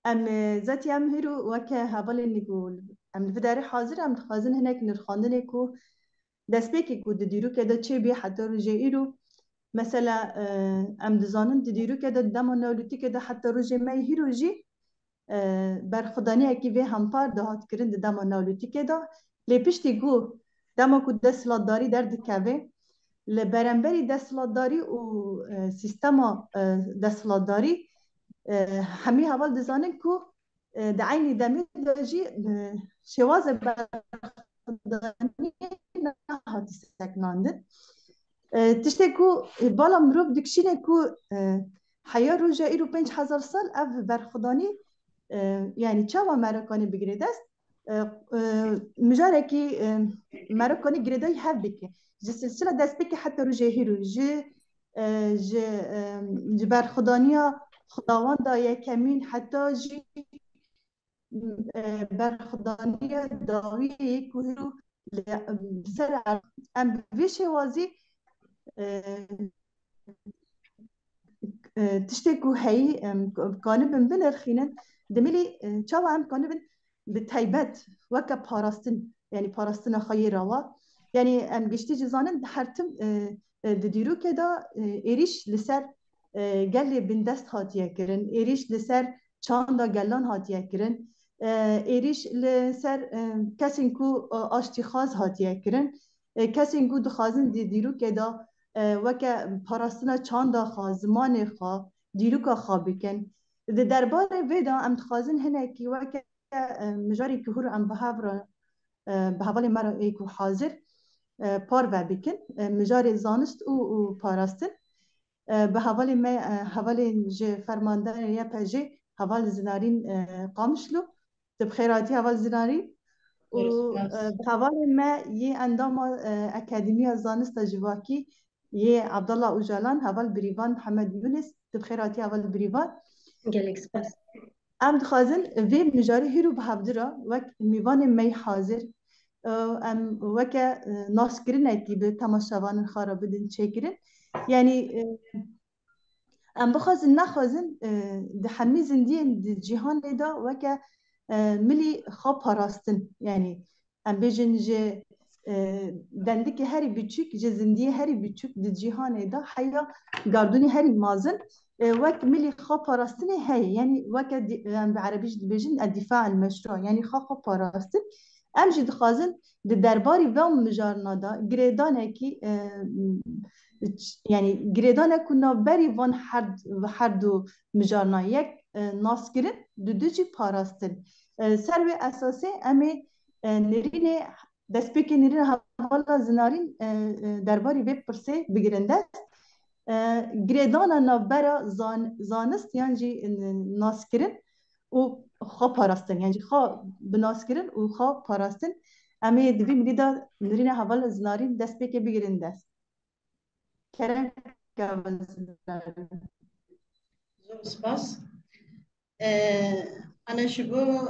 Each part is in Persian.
ام ذاتی ام هیرو وکه هوالی نگول ام بداری حاضر ام خازن هناك نرخاندنه کو دست بکی کو دیرو که دا چه بی حتی رو ایرو مثلا ام دزانن دیرو که دا دما نولوتی که دا حتی رو جه می هیرو جی بر خدانی اکی به همپار دهات کرن دما نولوتی که دا لیپشتی گو دما کو دست لاداری در دکوه لبرانبری دستلاتداری و سیستما دستلاتداری همی حوال دزانن کو دعینی دمی داجی شواز بردانی نهاتی سکنانده تشتی کو بالا مروب دکشینه کو حیا روژا ایرو 5000 سال اف برخدانی يعني چاوا مرکانی بگیره دست مجاره کی مرکانی گریدای هف بکه جه سلسله دست بکه حتی رو جهیرو جه برخدانیا خداوند دا کمین حتی جه برخدانیا داوی کوهرو سر ام بیش وازی تشتكو هي كانبن بنرخينن دملي چاو هم كانبن بتايبت وكا باراستن يعني باراستن خيراوا يعني ام گشتي جزانن حرتم دديرو كدا ايريش لسر گل بندست هاتيه كرن ايريش لسر چاندا گلان هاتيه كرن ايريش لسر کسین کو آشتی خاز هاتيه كرن کسین کو دخازن دديرو كدا وکه پاراستنا چاندا خوا زمان خوا دیروکا خوا بکن دربار ویدا ام تخازن هنه کی وکه مجاری که هر ام به حوالی مرا ایکو حاضر پار و بکن مجاری زانست او پاراستن به حوالی ما حوالی ج فرماندار یا پجه حوال زنارین قامشلو تبخیراتی حوال زناری و به حوالی ما یه اندام اکادمی زانست جواکی یه عبدالله اوجالان حوال بریوان محمد یونس تبخیراتی حوال بریوان گلک سپاس ام دخوازن وی مجاری هیرو به هفدرا وک میوان می حاضر ام وک ناس کرنه کی به تماشاوان خراب بدن چکرن یعنی ام بخوازن نخوازن ده همی زندین ده جهان لیدا وک ملی خواب پاراستن یعنی ام بیجن جه دندکی هری بیچوک جه زندی هری بیچوک ده جهان دا حیا گاردونی هری مازن وك ملي خا باراستني هي يعني وك بعربيش دبيجن الدفاع المشروع يعني خا باراستن امجي دخازن درباري بام مجارنا دا جريدانا كي يعني جريدانا كنا بري وان حردو مجارنا يك ناس كرن دودجي باراستن سروي اساسي امي نريني دسبيكي نريني هوالا زنارين درباري بيب برسي بگرنده گریدانا نابرا زانست یعنی ناس کرن و خواه پاراستن یعنی خواه بناس کرن و خواه پاراستن اما دوی ملیدا نرین حوال زنارین دست بکه بگیرن دست کرن گاول زنارین زور سپاس انا شبو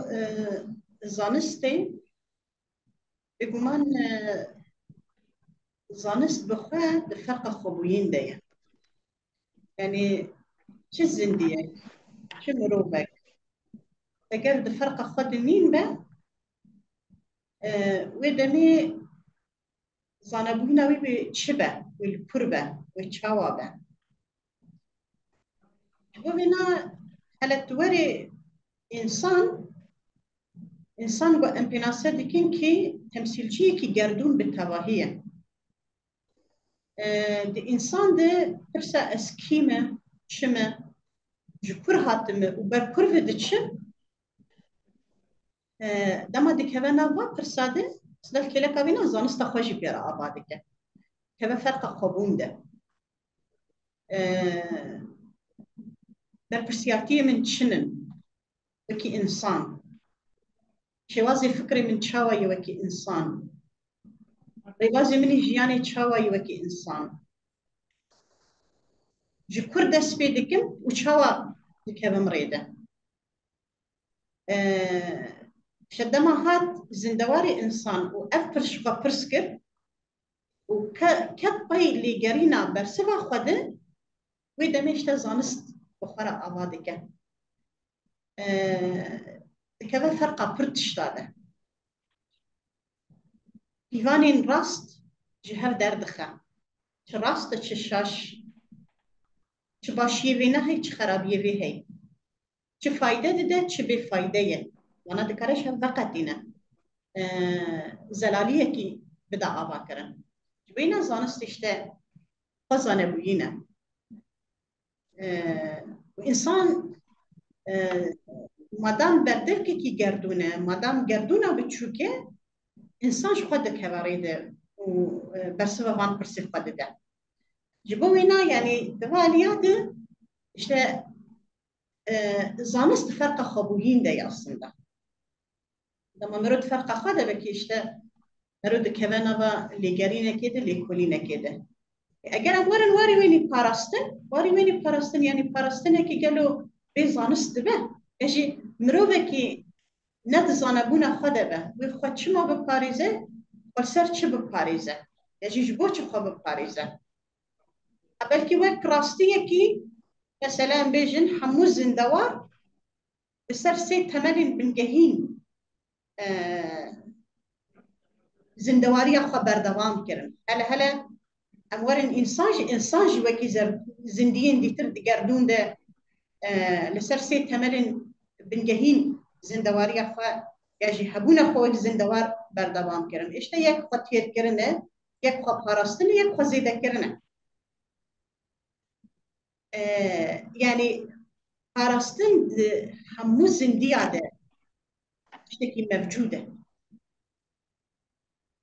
زانستی بگمان زانست بخواه بفرق خوبوین ده يعني چه زندية چه مروبك اگر ده فرق خود نين به ودمي زانبونا وي بچه به والپر به وچاوا به وبنا حالتوري انسان با امپیناسه دکن که تمثیلچی که گردون به تواهیه ده انسان ده پرسا اسکیمه چمه جپر هاتمه و بر پر وده چه دما دکوه نوا پرساده سدل کلا کابینا زانستا خوشی پیرا آباده که که فرق خوبون ده در پرسیاتی من چنن وکی انسان شوازی فکری من چاوی وکی انسان ریوازی منی جیانی چاوی وکی انسان جکر دست پیدکم و چاوا دکوه مریده شدما هات زندواري انسان وافرش وفرسكر وكطبي اللي جرينا برسبا خده ويدا مشتا زانست بخرا آبادك دکه فرقا پرتش داده پیوانین راست جهر دردخه چه راست چه شاش چه باشیه وی نه چه خرابیه وی هی چه فایده ده چه بی فایده یه وانا دکارش هم فقط اینه زلالیه کی بدا آوا کرن جبینا زانست اشته خزانه بوینه انسان مادام بردرکه کی گردونه مادام گردونه بچوکه انسان خود دکواری ده و برسه وان پرسی خود ده جبوینا یعنی دوالیات işte زانست فرق خبویین ده aslında. Ama مرود فرق خواده بکی işte مرود کهونا و لیگری نکیده لیکولی نکیده. اگر ورن واری وینی پاراستن یعنی پاراستن که گلو به زانست به. اجی مرود کی ند زانبونا خواده به. و خود چما به پاریزه و سر چه به پاریزه. اجی جبو چه خو به پاریزه. بلکه وقت راستیه کی مثلا بیجن همو زندوار بسر سي تمرين بنجهين زندواري خو بردوام كرن هلا امورن انسان جي وكي زنديين دي تر دگردون ده لسر سي تمرين بنجهين زندواري خو يجي هبونا خو زندوار بردوام كرن اشته يك خو تير كرنه يك خو پاراستن يك خو زيده كرنه يعني پاراستن همو زنديا ده اشتكي موجوده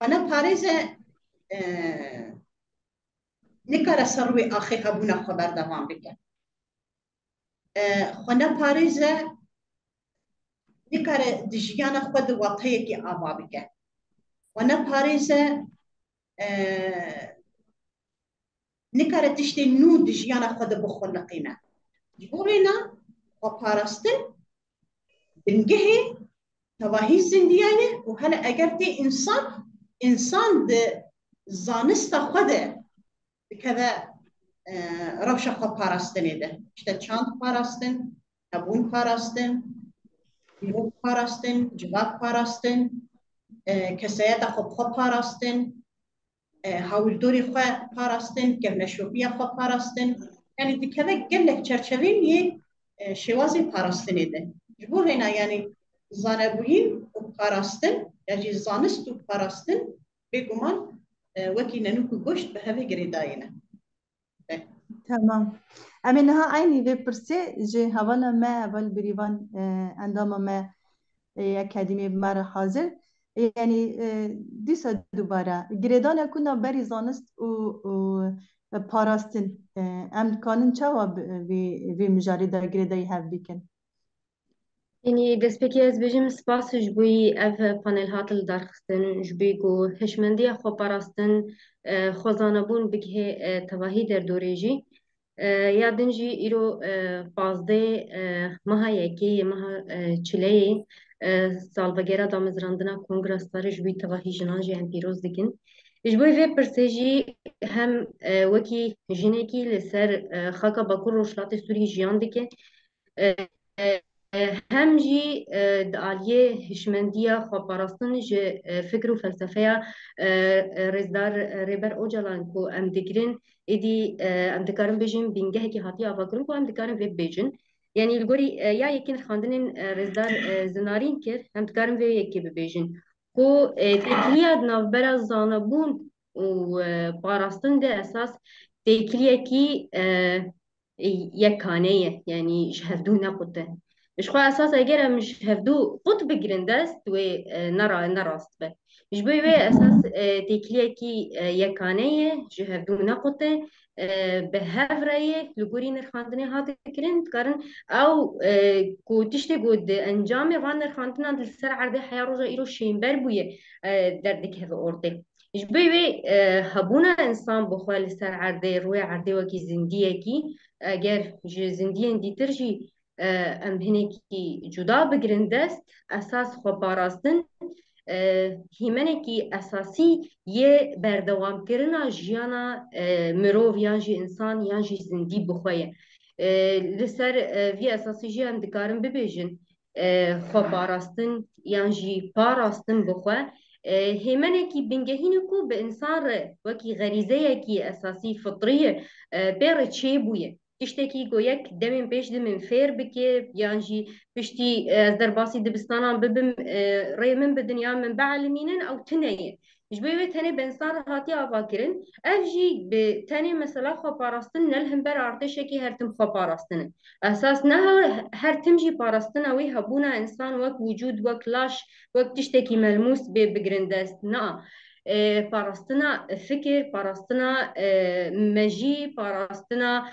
أنا باريزة نكارة سروي آخي هبونا خبر دوام بكن خنا باريزة نكارة دجيانا خود واقعي كي آبا بكن وانا باريزة نكارة تشتي نو دجيانا خود بخلقينا جبورينا وبارستن بنجهي تواهي زنديانه وهلا أجرتي إنسان ده زانستا خوده بكذا روشا خو پاراستنی ده işte çant parastın, tabun parastın, yuruk parastın, civak parastın, keseye de xo parastın, havildori xo parastın, kevneşobiya xo parastın. Yani dikede gelek çerçevin ye şevazi parastını de. Bu hena yani zanebuyin u parastın, yani zanist u parastın beguman وكي ننوكو گوشت به هفه گریدایینه. تمام. امینها عینی و پرسه جه هوانا ما اول بریوان اندام ما اکادمی مر حاضر یعنی دیسا دوباره گریدان کنا بری زانست و پاراستن ام کانن چوا وی مجاری دا گریدای هف بیکن يعني دەستپێکی ez bêjim spas ji bûyî ev panel hatil darxistin ji bî ku hişmendiya xweparastin xwezanebûn bigihê tevahî derdorê jî ya din jî îro pazdê meha yekê meha çileyê salvegera damezrandina kongrastarê ji bî tevahî jinan jî em pîroz dikin. Ji bo vê pirsê jî hem wekî jinekî li ser xaka Bakur Rojhilatê Sûriyê jiyan dike هم جی دعالیه هشمندیه خواپاراستن جه فکر و فلسفه رزدار ریبر اوجلان کو ام دکرین ایدی ام دکارن بیجن بینگه کی هاتی آوا کرن کو ام دکارن ویب بیجن یعنی الگوری یا یکین خواندنین رزدار زنارین کر ام دکارن ویب یکی بیجن کو تکلیه نوبرا زانبون و پاراستن ده اساس تکلیه کی یکانه یعنی شهدو نقطه إشخوا أساس أجرا مش هفدو قط بجرندست ونرى نراست به مش بيوي أساس تكليكي يكانية جهفدو نقطة بهفرية لجوري نرخاندني هات كرين تكرن أو كو تشتي جود أنجامي وان نرخاندنا عند السر عرض حياة رجع إيرو شيمبر بويه دردك هذا أورده مش بيوي هبونا إنسان بخوال السر عرض روي عرض وكي زندية كي أجر زندية دي ترجي ام هنکی جدا بگرن دست اساس خو باراستن هیمنکی اساسی یه بردوام کرنا جیانا مروف یان جی انسان یان جی زندی بخویه لسر وی اساسی جی هم دکارن ببیجن خو پاراستن یان جی پاراستن بخوا هیمنه کی بنگهین کو به انسان ره وکی غریزه کی اساسی فطریه بیر چه بویه تشتکی گویک دمین پیش دمین فیر بکه یان جی پشتی از در باسی دبستانان ببم ری من به دنیا من بعلمینن او تنیه جبوی تنی به انسان هاتی آوا کرن اف جی به تنی مثلا خو پاراستن نلهم بر ارتشه کی هر تم خو پاراستن اساس نه هر تم جی پاراستن اوی هبونا انسان وک وجود وک لاش وک تشتکی ملموس به بگرندست نه پاراستنا فکر پاراستنا مجی پاراستنا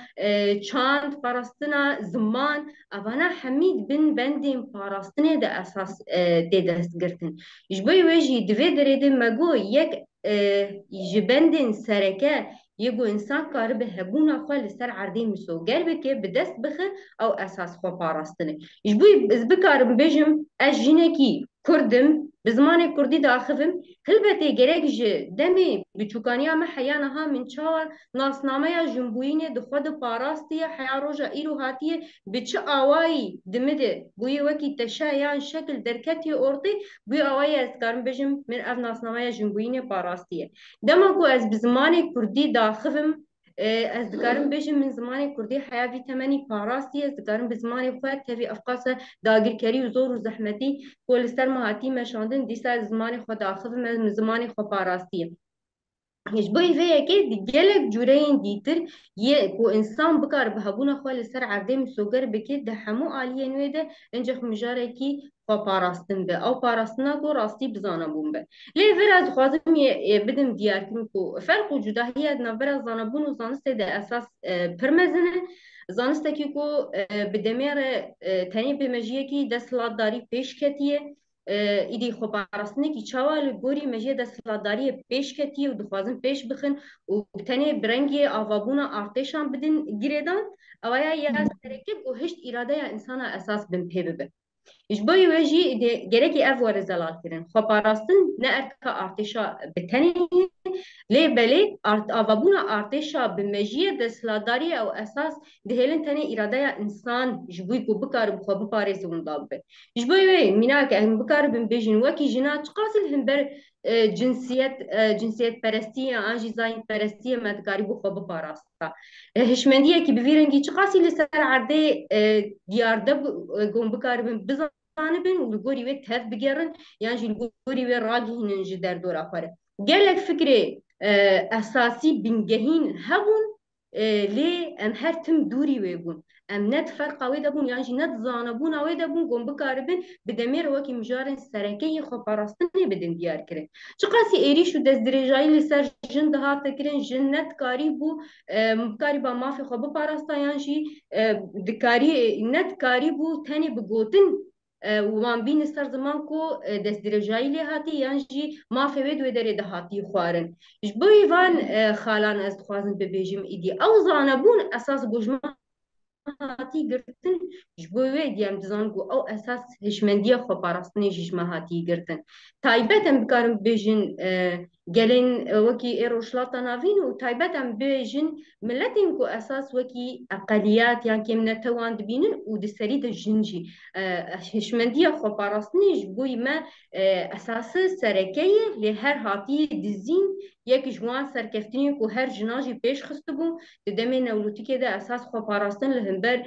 چاند پاراستنا زمان اوانا حمید بن بندیم پاراستنه ده اساس ده دست گرتن جبوی ویجی دوی درده مگو یک جبندین سرکه یگو انسان کار به هبونا خو لسر عردی مسوگر بکه به دست بخه او اساس خو پاراستنه جبوی از بکارم بجم از جنکی کردم بزمان کردی داخفم هلبته گرک جه دمی بچوکانیا ما حیانها من چار ناسنامه جنبوینه دخود پاراستیه حیا روژا ایرو هاتیه بچه آوایی دمده بوی وکی تشایان شکل درکتی ارتی بوی آوایی از کارم بجم من اف ناسنامه جنبوینه پاراستیه دما کو از بزمان کردی داخفم از دکارم بجم من زمان کردی حیاوی تمنی پاراستی از دکارم بزمان خود تفی افقاس داگرکری و زور و زحمتی پولستر مهاتی مشاندن دیسا زمان خود داخل من زمان خود پاراستیه هیچ بوی وی که دیگه جورین دیتر یه کو انسان بکار به هبونه خال سر عرضه مسوگر بکید ده همو عالیه نویده انجخ مجاره کی خو پاراستن به او پاراستنا کو راستی بزانه بون به لی ور از خوازم بدم دیار کنم کو فرق و جداهی از نور زانبون و زانسته ده اساس پرمزنه زانسته کی کو بدمیر تنی به مجیه کی دستلاتداری پیش کتیه ایدی خو پاراستنه کی چاوال گوری مجیه دستلاتداری پیش کتیه و دخوازم پیش بخن و تنی برنگی آوابونا ارتشان بدن گریدان اویا یا سرکه گو هشت اراده یا انسان اساس بن پی ببه إجباري واجي جريكي أفور زلال كرن خبراستن نأركا ارتشا بتني ليه بلي أفابونا ارتشا بمجيء دسلاداري أو أساس دهلن تاني إرادة إنسان إجباري كو بكار بخو بباريز وندابه إجباري واجي مناك هم بكار بمبيجن وكي جنات قاسل هم بر جنسيت پرستیه آنجی زاین پرستیه مدکاری بو خوب پاراستا هشمندیه کی بویرنگی چه قاسی لسر عرده دیارده گم بکاربن بزانه بن و گوری و تف بگرن یعنی گوری و راگی هننجی در دور آخره گلک فکر اساسی بنگهین هبون لی ام هر تم دوری و بون ام ند فرق اوی دبون یعنی ند زانبون اوی دبون گم بکاربن بدمیر وکی مجارن سرکی خو پاراستنی بدن دیار کرن چه قاسی ایریش و دست درجایی لسر جن دهات کرن جن ند کاری بو کاری با مافی خو بپاراستا یعنی دکاری ند کاری بو تنی بگوتن وان بین سر زمان کو دست درجایی لی هاتی یعنی مافی وید و داره دهاتی خوارن جبوی وان خالان از خوازن ببیجم ایدی او زانبون اساس بجمع هاتی گرتن جبوی دیم دزانگو او اساس هشمندی خو پاراستنی جشمه هاتی گرتن تایبتم بکارم بیجن گلین وکی ایروشلاتا ناوین و تایبتم بیجن ملتین کو اساس وکی اقلیات یان کم نتوان دبینن و دسری د جنجی هشمندی خو پاراستنی جبوی ما اساس سرکیه لی هر هاتی دزین یک جوان سرکفتنی کو هر جناجی پیش خست بو دمه نولوتی که ده اساس خو پاراستن لهمبر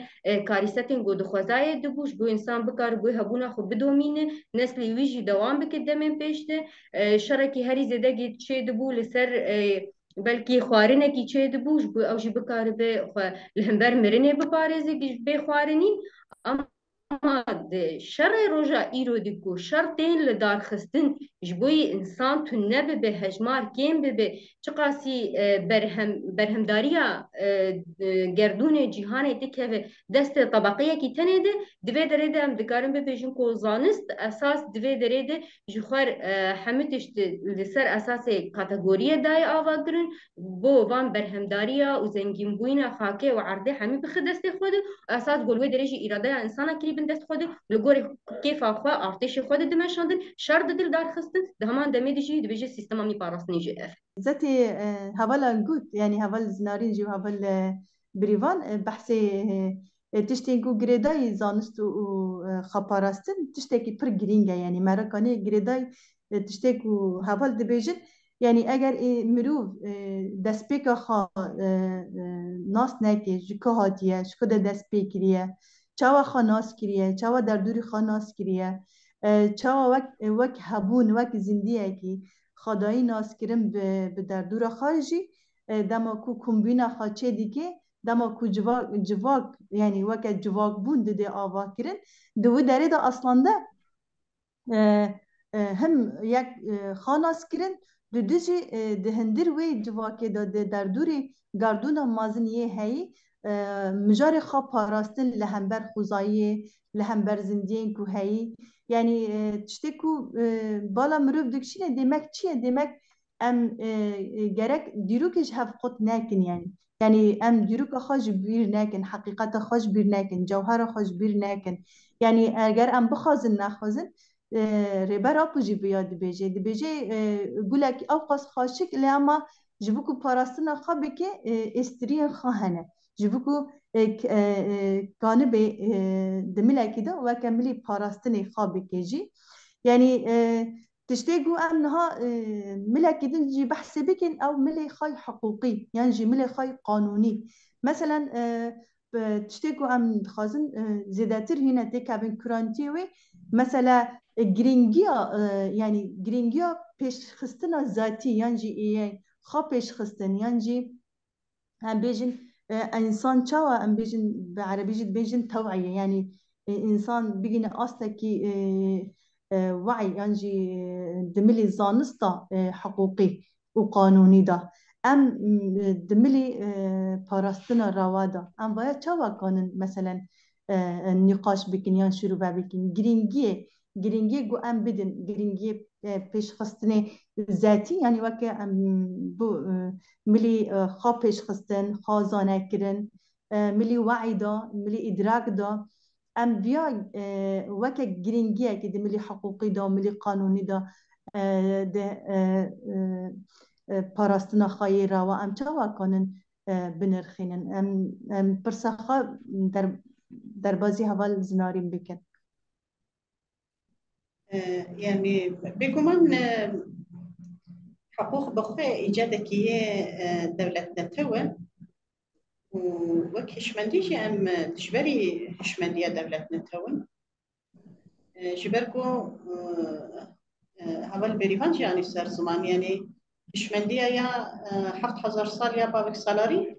کاریستین گود خوازای دبوش بو انسان بکار بو هبونا خو بدومینه نسلی ویجی دوام بکه دمه پیشته شرکی هری زده گید چه دبو لسر بلکی خوارنه کی چه دبوش بو او جی بکار به لهمبر مرنه بپارزه به خوارنی اما شر روجا ایرو دیگو شر تین لدار خستن جبوی انسان تو نبه به هجمار کم به چقاسی برهمداریا گردون جهان دیگه و دست طبقیه کی تنه ده دوی داره ده هم دکارم به پیشون کو زانست اساس دوی داره ده جخور همتش لسر اساس کاتگوری دای آواگرن بو وان برهمداریا و زنگین بوین خاکه و عرضه همی بخد دست خود اساس گلوی درجه اراده انسان کی دست خود لگوری کیف آخوا ارتش خود دمشاندن شر دل دار خستن ده همان دمی دیجی دویجه سیستم می پاراستنی جه ذاتي هبل جود يعني هبل زنارين جو هبل بريفان بحث تشتيكو جريداي زانست خباراستن تشتكي بر جرينجا يعني مركاني جريداي تشتكو هفال دبيجن يعني اگر مروف دسپیکا خوا ناس نکه جکه هاتیه شکو ده دسپیکریه چاوا خوا ناس کریه چاوا در دوری خوا ناس کریه چاوا وک هبون وک زندیه کی خدایی ناس کرم به در دور خارجی دما کو کمبینا خوا چه دیگه دما کو جواک yani وک جواک بون ده آوا کرن دو داره ده اصلا ده هم یک خاناس کرن دو دیجی دهندر وی جواکه داده در دوری گردون مازن یه هی مجار خواب پاراستن لهمبر خوزایی لهمبر زندین کو هی یعنی تشتی کو بالا مروف دکشینه demek چیه demek ام gerek دیروکش هف قط نکن yani ام دیروک خوش بیر نکن حقیقت خوش بیر نکن جوهر خوش بیر نکن yani اگر ام بخوازن نخوازن ربر آپوجی بیاد دی بیجه گولک آفقاس خاشک لیاما جبوکو پاراستنا خوابه که استری خواهنه جبوکو کانه به دملکی ده و کملی پاراستنی خوابه که جی يعني تشتيقوا أنها ملكي جي بحث بكن أو ملي خاي حقوقي يعني جي ملي خاي قانوني مثلا تشتيقوا أم خازن زيادتر هنا تكابن كرانتيوي مثلا جرينجيا يعني جرينجيا پیش خستنا ذاتی يعني جي خا پیش خستن يعني جي هم بيجن انسان چاوا هم بيجن بعربي بيجن توعية يعني انسان بيجن اصلا كي وعي يعني جي دملي زانستا حقوقي وقانوني ده ام دملي باراستنا روادا ام باید چاوا كانن مثلا النقاش بكن يعني شروع بكن گرینگی گو ام بدن گرینگی پیش خستنی ذاتی يعني وكا ام بو ملي خا پیش خستن خا زانه کرن ملي وعي دا ملي ادراك دا ام بیا وكا گرینگی که ملي حقوقي دا ملي قانوني دا ده پاراستنا خايرة و ام چاوا كانن بنرخينن ام برسخا در بازي هوال زنارين بكن يعني بيقومن حقوق بخوة إيجادكية دولتنا توا وك هشمنديش أم تشبري هشمندية دولتنا توا شبركو هول بريفانج يعني سر زمان يعني هشمندية يا 7000 سال يا بابك سالاري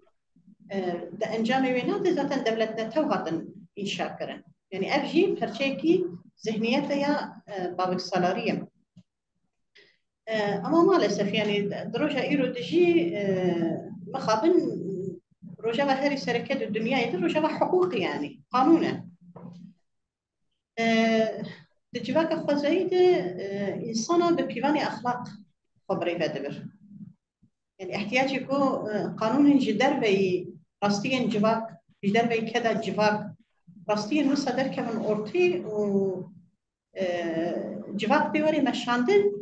ده انجام وينات ذاتن دولتنا توا هاتن إنشاء كرن يعني أبجي برشيكي ذهنيتها يا بابك سالارية اما مالسف يعني دروجة ايرو دجي مخابن روجة هاري سركات الدنيا دروجة حقوقي يعني قانونا دجواك خوزايد انسانا ببيواني اخلاق خبري فادبر يعني احتياجي كو قانون جدر بي راستيا جواك جدر بي كذا جواك راستيا مصدر كمن اورتي و جواك بيوري مشاندن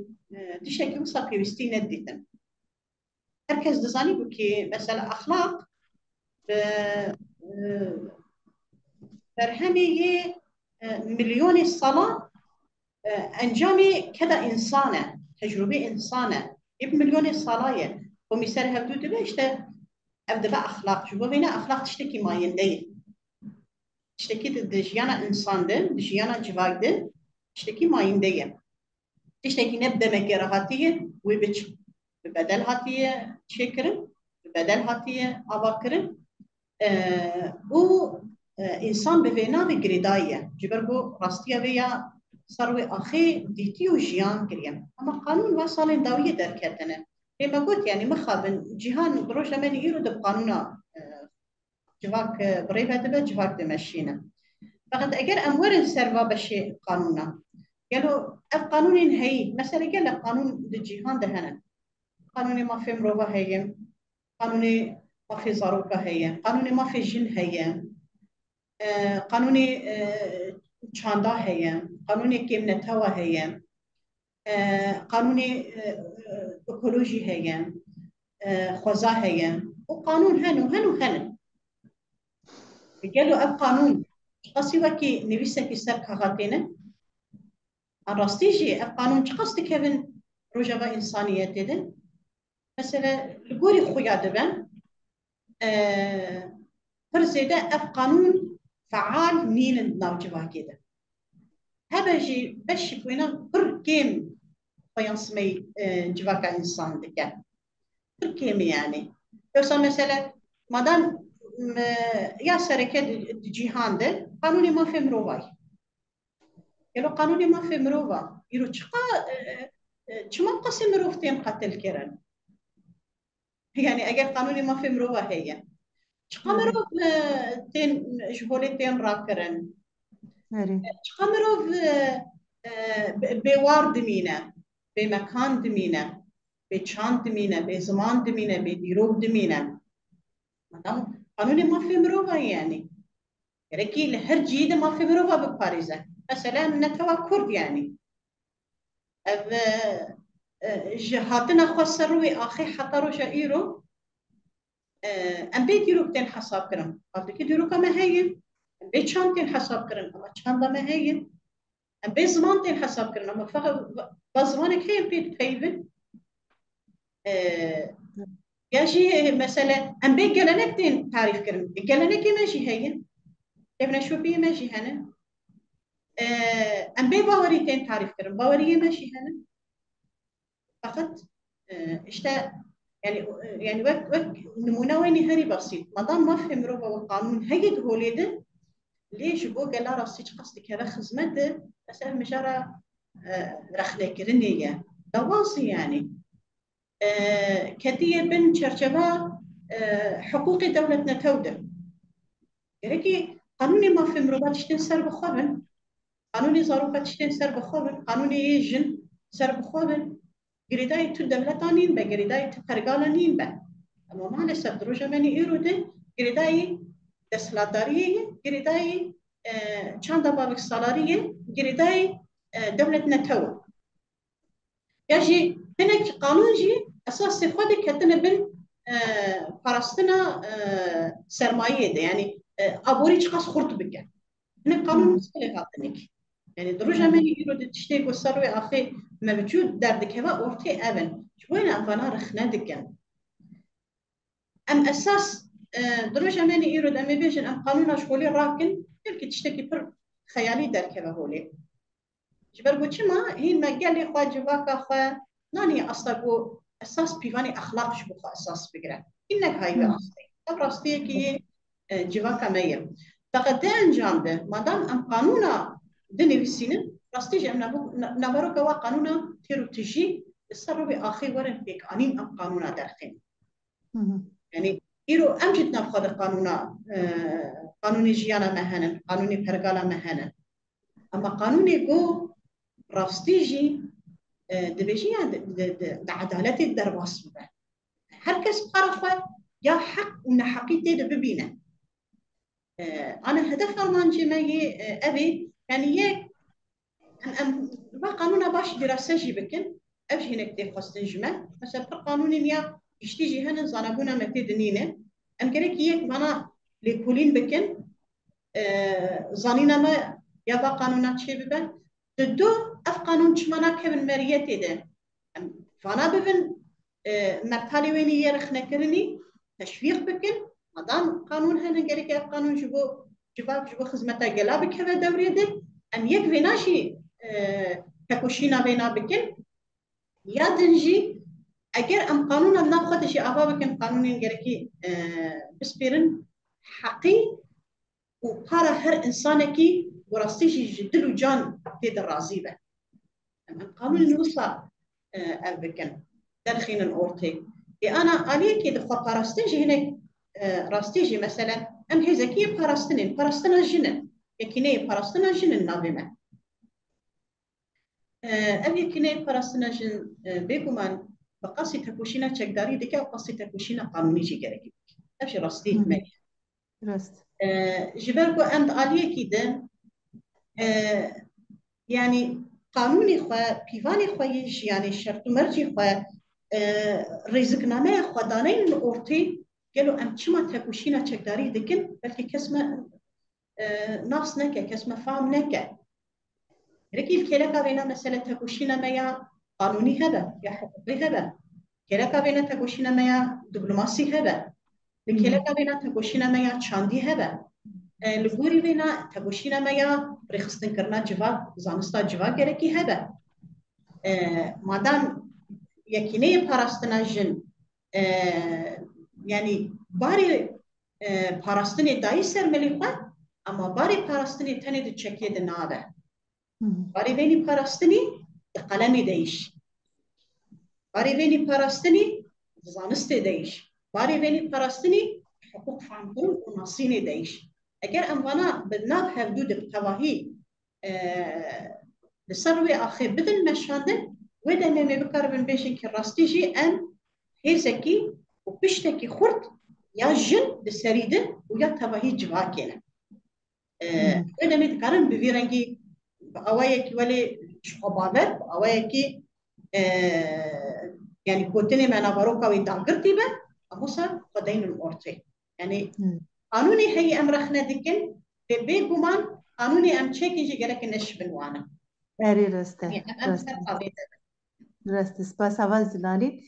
تشتكي وصل بيوستي نديتن هركز دزاني بكي مثلا أخلاق برهمي مليون الصلاة أنجامي كذا إنسانة تجربة إنسانة مليون الصلاة ومثال هبدو دبشت أبدأ أخلاق شو بينا أخلاق تشتكي ما يندي تشتكي دجيانا إنسان دن دجيانا جواك دن تشتكي ما يندي تشتكي نبدأ مكيرهاتية وبتش ببدل هاتية شكرن ببدل هاتية أباكرن و إنسان بفينا بجريداية جبرجو راستيا بيا صاروي أخي ديتيو جيان كريم أما قانون وصلين داوية دركتنا لما قلت يعني مخابن جهان بروش لما يجيرو دب قانونا جواك بريفة دب جواك دمشينا فقد أجر أمور السروا بشيء قانونا قالوا القانون هي مثلا قال لك قانون الجهان دهنا قانون ما في مروه هي قانون ما في زاروكه هي قانون ما في جن هي قانون چاندا هي قانون كيمنتوا هي قانون ايكولوجي هي خوزا هي وقانون هنو قالوا اب قانون قصي وكي نبيسك سر كغاتينا الراستيجي اب قانون قصدي كيفن رجبا انسانيه تدن مثلا الجوري خويا دبن فرزيدا اب قانون فعال نين الناوجبا كده هذا جي باش كوينا بر كيم فينسمي جواكا انسان دكا بر كيم يعني يوصل مثلا مادام يا شركة جيهان ده قانوني ما في مروواي يلو قانوني ما في مروا يلو تشقا تشما قاسي مروفتين قتل كيران يعني اگر قانوني ما في مروا هي تشقا مروف تين جبولتين راكرن تشقا مروف بوار دمينه بمكان دمينه بچان دمينه بزمان دمينه بديروب دمينه مادام قانوني ما في مروا يعني ركي لهر جيده ما في مروا بباريزه مثلا نتوا كرد يعني هاتنا خسر روی آخر حتی رو شایرو ام بی دیرو بتن حساب کرم قبل کی دیرو کم هیم ام بی چند تن حساب کرن اما چند دم هیم ام بی زمان تن حساب کرن اما فقط بزمان کی ام بی تفیبن یاشی مثلا ام بی گلنک تن تعریف کرن گلنک ماشي هیم ابن شو بی ماشي هنه ام بی باوری تن تعریف کرن باوری ماشي هنه فقط اشتا يعني وقت نمونه وين هري بسيط ما دام ما فهم روبا والقانون هيد هوليده ليش بو قال راسي قصدك هذا خدمته بس مجرى رخله كرنيه دواصي يعني كتير بن شرشبا حقوق دولتنا توده يعني قانوني ما فهم روبا تشتين سر بخوبن قانوني ظروفه تشتين سر بخوبن قانوني يجن سر بخوبن قريداي تو دولتانين با قريداي تو فرقالانين با اما maalesef دروجه منی ایروده گریدای دستلاتاریه گریدای چند بابک سالاریه گریدای دولت نتو یاجی هناك قانون جي اساس خود كتن بن فرستنا سرمایه ده يعني ابوري چقاس خورت بك هنا قانون مسئله هاتنك يعني دروجه منی ایروده تشتي وسروي اخي موجود در دكوا اورتي اون شوين افانا رخنا دكن ام اساس دروجه مني ايرود ام بيجن ام قانون شغولي راكن تلك تشتكي بر خيالي دركبه هولي جبر بوچي ما هي ما قال لي خوا جواكا خوا ناني اصلا اساس بيفاني اخلاق شو خوا اساس بقرا انك هاي اصلي راستي كي جواكا مية فقد انجام ده ما دام ام قانونا دني بسينه راستي جمنا نبرو كوا قانونا تيرو تجي السر باخي ورن فيك انيم ام قانونا درخين يعني إيرو أمجد نفخذ قانونا قانوني جيانا مهنا قانوني برقالا مهنا أما قانوني جو راستيجي دبيجي عدالتي الدرباس ببا هركس بقرفة يا حق ونا حقيتي دببينا أنا هدف فرمان جمعي أبي يعني يك ما قانونا باش دراسة جي بكن أبجي هناك دي خاصة جمع مثلا قانوني ميا يشتيجي هنا زانبونا متى دنينه ام كريك يك مانا لكولين بكن زانينا ما يابا قانونات شي ببن تدو اف قانون شمانا كبن مريتي ده فانا ببن مرتالي ويني يرخنا كرني تشويق بكن مادام قانون هنا كريك اف قانون جبو خدمتا قلابك هذا دوري ده ام يك فيناشي تكوشينا بينا بكن يا دنجي اگر ام قانون ناخذ شيء ابابكن قانون جركي بسبيرن حقي وبارا هر انسانكي وراستيجي جدلو جان تيد الرازيبه قانون نوصا ابكن درخين الاورتي انا عليكي دخل باراستيجي هنا راستيجي مثلا ام هي زكيه باراستنا جنن يكيني باراستنا جنن نابمه ابي كيني باراستنا جن بيكمان بقصي تكوشينا تشكداري دكا وقصي تكوشينا قانوني جي جريك افشي راستيك مالي راست جبالكو امد عليه كده يعني قانوني خوا بيفاني خوا يجي يعني شرط مرجي خوا رزقنامه خوا دانين اورتي قالوا ام چما تکوشینا چکداری دکن بلکه کسمه نفس نکه کسمه فهم نکه رکی الكلكه بينا مثلا تکوشینا میا قانونی هبه یا حقوقی هبه الكلكه بينا تکوشینا میا دبلوماسي هبه الكلكه بينا تکوشینا میا چاندی هبه لگوری بينا تکوشینا میا رخصتن کرنا جواب زانستا جواب گرکی هبه مادام یکینه پاراستنا جن يعني باري پاراستنی دایی سر ملیخواه اما باري پاراستنی تنه دو چکیه ده نابه باري بینی پاراستنی ده قلمی دیش باري بینی پاراستنی زانسته دیش باري بینی پاراستنی حقوق فهمکن و ناصینی دیش اگر اموانا بدناب هفدو ده بتواهی لسروي آخر بدن مشاندن وده ميمي بكاربن بيشن كي راستيجي ام هيزكي وبشتكي خرد يا جن بسريدن ويا تباهي جواكينا وده متكارن بفيرنجي بأوايكي ولي شخبابر بأوايكي يعني كوتني معنا باروكا ويدانقرتي به أموسا قدين الأورتي يعني قانوني هي أمرخنا دكين بيقومان قانوني أم تشيكي جي قالك نش بنوانا اري رسته يعني أم رسته سپاس اول زلالي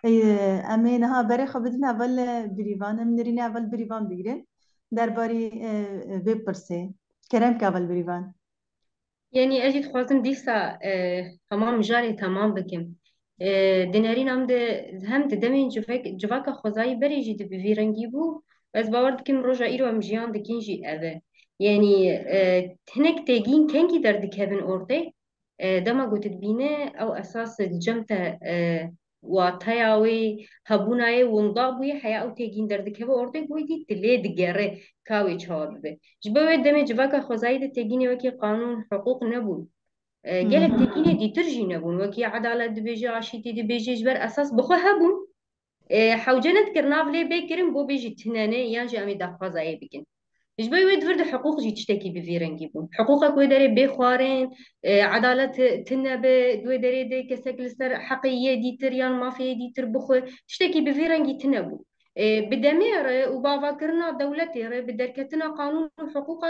امين ها بري خبدنا اول بريفان منرين اول بريفان بيگرن درباري بپرسه كرم كاول بريفان يعني أجي خوازم ديسا تمام جاري تمام بكم دينارين هم دمين جواكا خوزاي بري جي دي بفيرنجي بو بس باور دكم روجا إيرو أم جيان دكين جي أبا يعني هناك تاجين كان در دكابن أورتي دما قلت بينه أو أساس الجمتا واتاياوي هبوناي ونضابوي حياة أو تاجين در دكابن أورتي قويدي تلي دقاره كاوي چهار به جبوه دمي جواكا خوزاي ده تاجيني وكي قانون حقوق نبون قالك تاجيني دي ترجي نبون وكي عدالة دبيجي عشيتي دبيجي جبر أساس بخو هبون حوجنت كرناف لي بيكرن بو بيجي تناني يانجي أمي دخوازاي بكن جبوي ويد فرد حقوق جي تشتكي بفيرنجي بون حقوقك ويداري بخوارين عدالة تنبه دوي داري دي كسك لسر حقية دي تريان مافيا دي تربخو تشتكي بفيرنجي تنبو بدمير وبابا كرنا دولتي بدركتنا قانون حقوق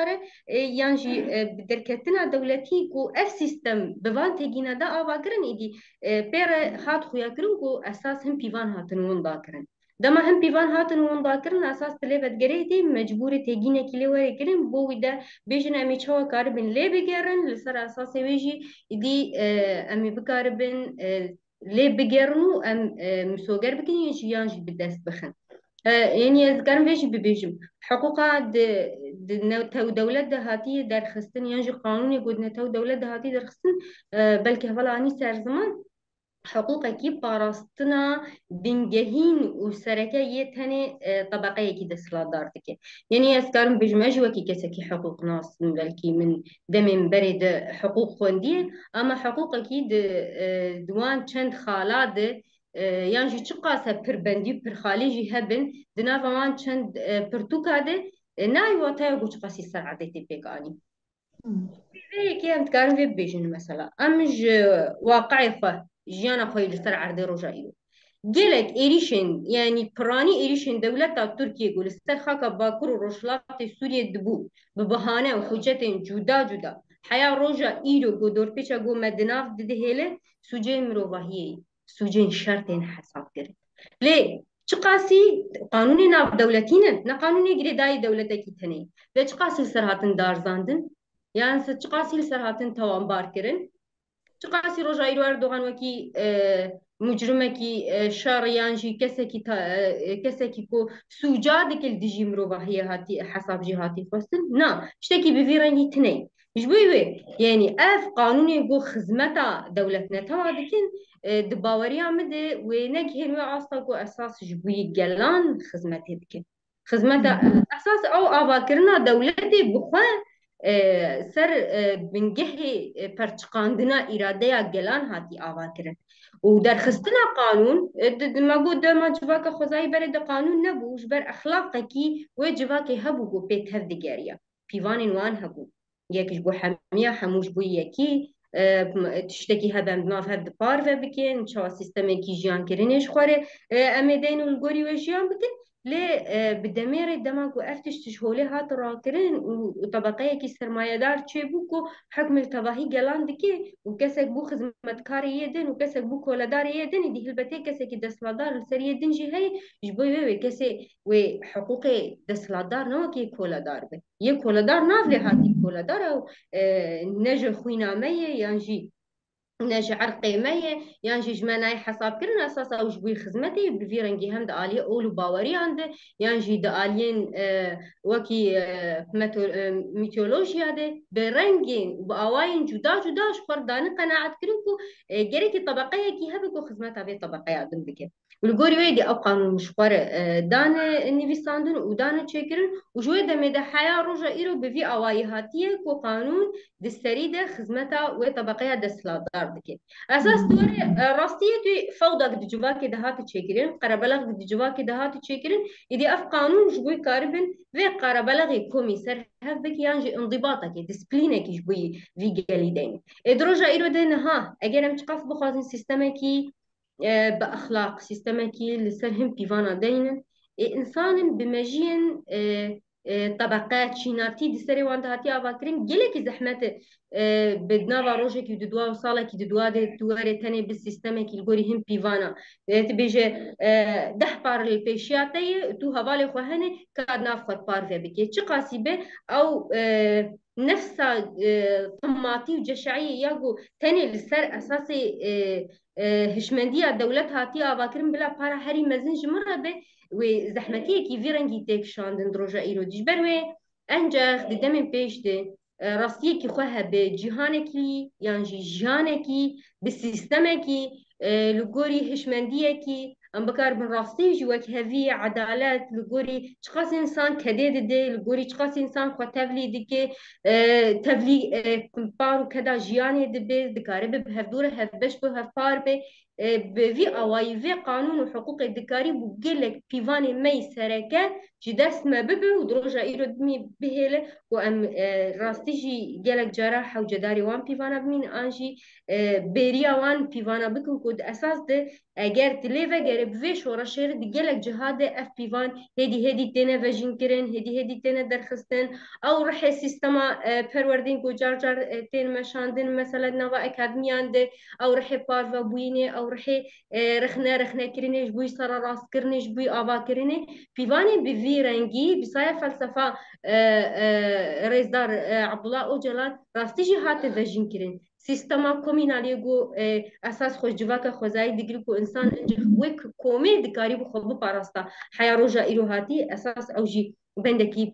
يانجي بدركتنا دولتي كو اف سيستم بفان تيجينا دا ابا كرن ايدي بير هات خويا كرن كو اساس هم بيفان هاتن ون باكرن دما هم بيفان هاتن ون باكرن اساس تليفت جريتي مجبور تيجينا كيلي وري كرن بو ودا بيجن امي تشوا كاربن لي بيجرن لسر اساس ويجي ايدي امي بكاربن لي بيجرنو ام مسوغر بكن يانجي بدست بخن يعني أذكر فيش ببيجم حقوقها نتو دولة دهاتي در خستن يعني قانوني قد نتو دولة دهاتي در خستن بلكي هلا أني سر زمان حقوقا كي باراستنا بنجهين وسركة يتهني طبقية كي دسلا دارتك يعني أذكر بيجم أجوكي كسكي حقوق ناس بلكي من دم برد حقوق خوندي أما حقوقا كي دوان چند خالاد یان جی چه قاسه پر بندی پر خالی جی هبن دنا وان چند پرتوکا ده نای واتای گوچ قاسی سر عدتی پیگانی کی هم تکارن وی بیجن مثلا امج واقعی خو جیانا خوی لسر عرض رجایو gelek erişin yani prani erişin devleta Türkiye gol ister haka Bakur و Rojhilatê Sûriye dibu bi bahane û hûcetên cuda cuda heya roja îro godorpêça got me di nav dide hêle sûceyên mirovahiyê sûceyên şertên hesab kirin lê çi qasî qanûnê nav dewletî ne ne qanûnê girêdayî dewletekî tenê ve çi qasî li ser hatin darzandin yani çi qasî li ser hatin tawanbar kirin çi qasî roja îro Erdogan wekî مجرمكي شاريان جي كسكي كو سوجا ديكل ديجي مروبا هي هاتي حساب جهاتي فصل نا اشتكي بفيراني تنين مش بيوي يعني اف قانوني جو خدمتا دولتنا تما ديكن دباوري عمده ونجهر وعاصتا كو اساس جبوي جلان خدمتي ديكن خدمتا اساس او افاكرنا دولتي بخوان سر بنجهي پرچقاندنا اراده جلان هاتي افاكرن ودر خستنا قانون ما قد ما جواك خزاي برد قانون نبوش بر أخلاقكي وجواك هبو جو بيت هف دقاريا بيوان وان هبو يكش بو حمية حموش بو يكي تشتكي هذا ناف هاد بار بكين شو سيستم كي جيان كرينيش خواري أمدين والجوري وجيان بكين لێ بدەمێڕێ دەماگو ئەرتش تشهۆلێ هات ڕاکردن و طبقەیەکی سرمایهدار چێ بوو و حکمێک تەباهی گەلان دکێ و کەسێک بوو خزمەتکاری یێدن و کەسێک بوو کۆلەداری یێدن دی هلبەتێ کەسێکی دەسڵاتدار لەسەر یێدنجی هەیە ji bo wê kesê wê heqûqê desthilatdar newekê koledar be yê koledar navlê hatî koledar ew ne ji xwîna me ye yan jî ne ji erqê me ye yan jî ji me nayê hesabkirin esasa ew ji bo xizmetê bi vî rengî hem di aliyê ol û baweriyan de yan jî di aliyên wekî mîtolojiya de bi rengên bi awayên cuda cuda ji xwe danî qenaet kirin ku gerekî tebeqeyekî hebe ku xizmeta vê tebeqeya din bike. Li gorî wê de ew qanûn ji xwe re dane nivîsandin û dane çêkirin û ji wê demê de heya roja îro bi vî awayî hatiye ku qanûn di serî de xizmeta wê tebeqeya desthilatdar dike. Esas dore rastiyê tu fewdak di civakê de hatî çêkirin, qerebelek di civakê de hatî çêkirin, êdî ev qanûn ji bo karibin vê qerebelexê komî serhev bike yan jî indibatekê, disîplînekî ji bo vî gelî deyne. Ê di roja îro de niha eger em çiqas bixwazin sîstemekî bi exlaq, sîstemekî li ser hin pîvana deynin, ê insanin bi mejiyên طبقه چیناتی دی سری وان هاتی آواکرین گله کی زحمت به نوا روزه کی دو ساله کی دو ده دوره تنه به سیستم کی گوری هم پیوانا تی بیجه 10 بار پیشیاتی تو حواله خوهنه کاد ناف خود پار و بکی چه قاسیبه او نفس طماطی و جشعی یاگو تنه لسر اساس هشمندیه دولت هاتی آواکرین بلا پارا هری مزن جمره به و زحمتیەکی vî rengî têkişandin roja îro ji ber wê encex di demên pêş de rastiyekî xwe hebe cîhanekî yan jî jiyanekî bi sîstemekî li gorî hişmendiyekî em bikarbin rastî jî wek hevî edalet li gorî çiqas însan kedê dide li gorî çiqas însan xwe tevlî dike tevlî par û keda jiyanê dibe dikare bi hevdûre hevbeş bi hevpar be bi vî awayî vê qanûn û hiqûqê dikarî bû gelek pîvanê me sereke ji dest me bibe û di roja îro dimî bihêle ku em rastî jî gelek cara hewcedarî wan pîvana bimîn an jî bêriya wan pîvana bikin ku di esas de eger dilê vegere bi vê şoreşê re di gelek ciha de ev pîvan hêdî hêdî têne vejînkirin hêdî hêdî têne derxistin ew rihê sîstema perwerdên ku car car tên meşandin mesela nava akademiyan de ew rihê parvebûyînê ew rihê rixnekirinê ji bo serarastkirinê ji bo avakirinê pîvanê bi vî rengî bîsaya felsefa rêzdar Abdullah Öcalan rastî jî hate vejînkirin سیستما کۆمینالیە گۆ ئەساس خۆشجیڤاکە خۆزایی دیگری و ئینسان وەک کۆمێ دکاری بۆ خۆ بپاڕاستا حیا ڕۆژە ئیرۆهاتی ئەساس ئەو ژی بەندێکی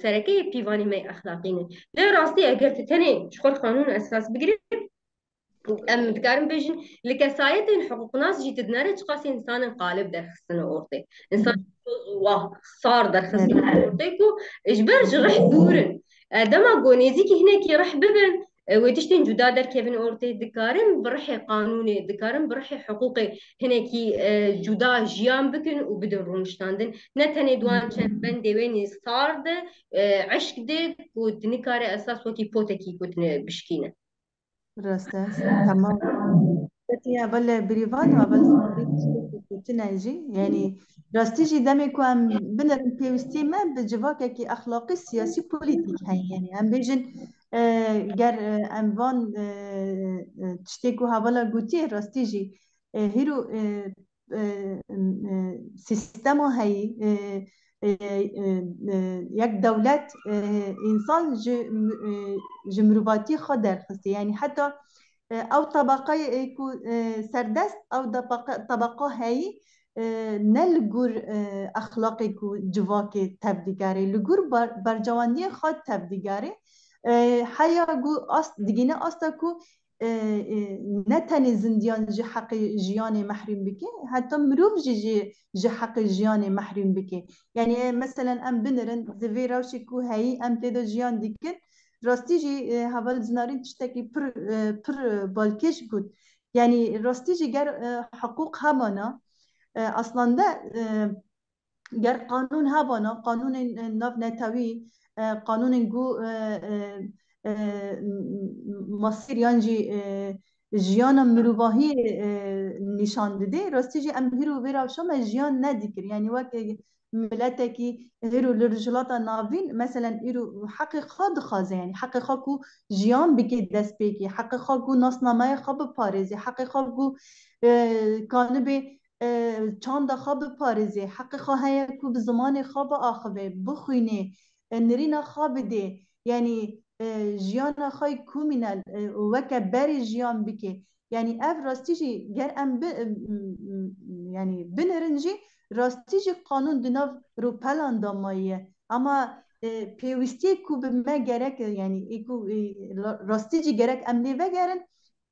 سەرەکەی پیوانی مەی ئەخلاقینە لێ ڕاستی ئەگەر تەنێ خۆر قانون ئەساس بگرێت ام دكارم بيجن لكساية حقوق ناس جيت دناري تقاس انسان قالب درخصنا اورتي انسان واه صار درخصنا اورتي كو اجبر جرح دورن دما گونيزي كي هناك رح ببن وتشتين جدا در كيفن اورتي دكارم برحي قانوني دكارم برحي حقوقي هناكي جدا جيان بكن وبدن رونشتاندن نتني دوان چن بندي ويني صارد عشق دي ودنكاري اساس وكي بوتكي كوتن بشكينه راسته تمام بتي اول بريفان اول تناجي يعني راستي جي دمي كو ام بنر بيوستي ما بجواك كي اخلاقي سياسي بوليتيك هاي يعني ام بيجن گر ام وان تشتكو هاولا غوتي راستي جي هيرو سيستم هاي یک دولت انسان جمروباتی خود درخسته يعني حتى او طبقه يكو سردست او طبقه هاي نلگور اخلاقی کو جواکی تبدیگاری لگور برجواندی خود تبدیگاری حیا گو است دیگه است کو نتنی زندیان جی حق جیان محروم بکی حتی مروف جی حق جیان محروم بکی یعنی مثلا ام بنرن زوی روشی کو هایی ام تیدا جیان دیکن راستی جی حوال زنارین تشتکی پر بالکش بود یعنی راستی جی گر حقوق همانا اصلا ده گر قانون هوانا قانون ناف نتاوی قانون گو مصير يانجي جيانا مروباهي نشان دده راستی جي ام هيرو ويرا شما جيان نديكر يعني وقت ملتكي هيرو لرجلاتا نافين مثلا هيرو حقيقة دخازه يعني حقيقة كو جيان بكي دست بيكي حقيقة كو ناسنامه خب باريزي حقيقة كو كانبي چاندا خواب پارزی حقیقا هیا کو به زمان خواب آخوه بخوینه نرینا خواب ده یعنی جیان خواهی کومینال وکا بری جیان بکه یعنی اف راستی جی گر ام یعنی بنرنجی راستی جی قانون دناف رو پلان داماییه اما پیوستی کو به ما گرک یعنی ایکو راستی جی گرک ام لیوه گرن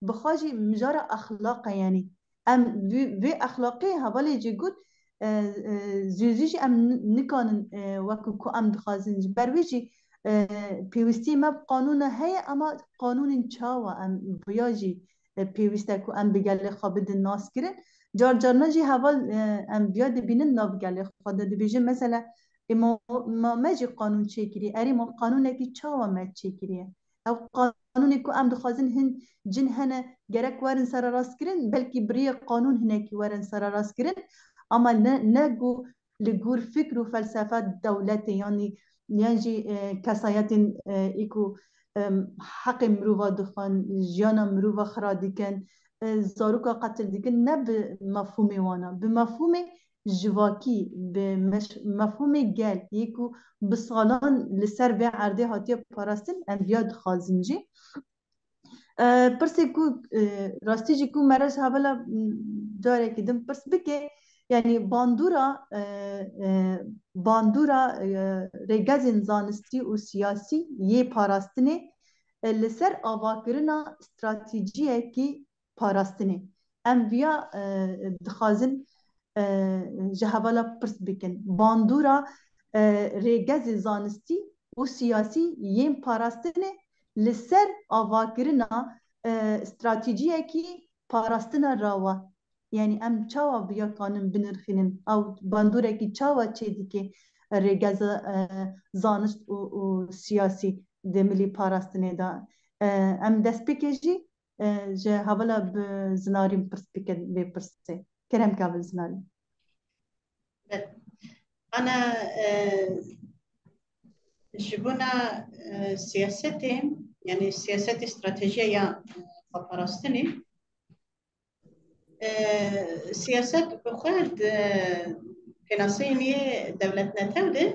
بخواجی مجار اخلاق یعنی ام وی اخلاقی حوالی جی گود زوزیش ام نکانن وکو کو ام دخوازن برویجی پیوستی ما قانون هیا اما قانون چاوا ام بیاجی پیوسته کو ام بگل خوابد ناس کرن جار جار نجی حوال ام بیاد بینن ناف گل خواد بیجه مثلا ما مجی قانون چه کری اری ما قانون کی چاوا ما چه کریه او قانونی کو ام دخوازن هن جن هنه گرک ورن سر راست کرن بلکی بری قانون هنه کی ورن سر راست کرن اما نگو لگور فکر و فلسفه دولت یعنی کسایت ایکو حق مروفا دخان جیانا مروفا خرا دیکن زاروکا قتل دیکن نه به مفهوم وانا به مفهوم جواکی به مفهوم گل یکو بسالان لسر به عرضه هاتیه پاراستن انبیاد خازنجی پرسه کو راستی جی کو مرز حوالا داره کدم پرس بکه یعنی باندورا رگزین زانستی و سیاسی یه پاراستنه لسر آواکرنا استراتیجیه کی پاراستنه ام ویا دخازن جهوالا پرس بکن باندورا رگزین زانستی و سیاسی یه پاراستنه لسر آواکرنا استراتیجیه کی پاراستنه راوه yani em çava biya kanın binirxinin ew bandûrekî çawa çê dike rêgeza zanist û siyasî di milî parastinê da em destpêkê jî ji hevala bi zinarî pirspêke vê pirsê kerem ka bi zinarî أنا جبنا سياستي يعني سياسات استراتيجية خبرستني سياسات بخواد كناصيني دولتنا تودي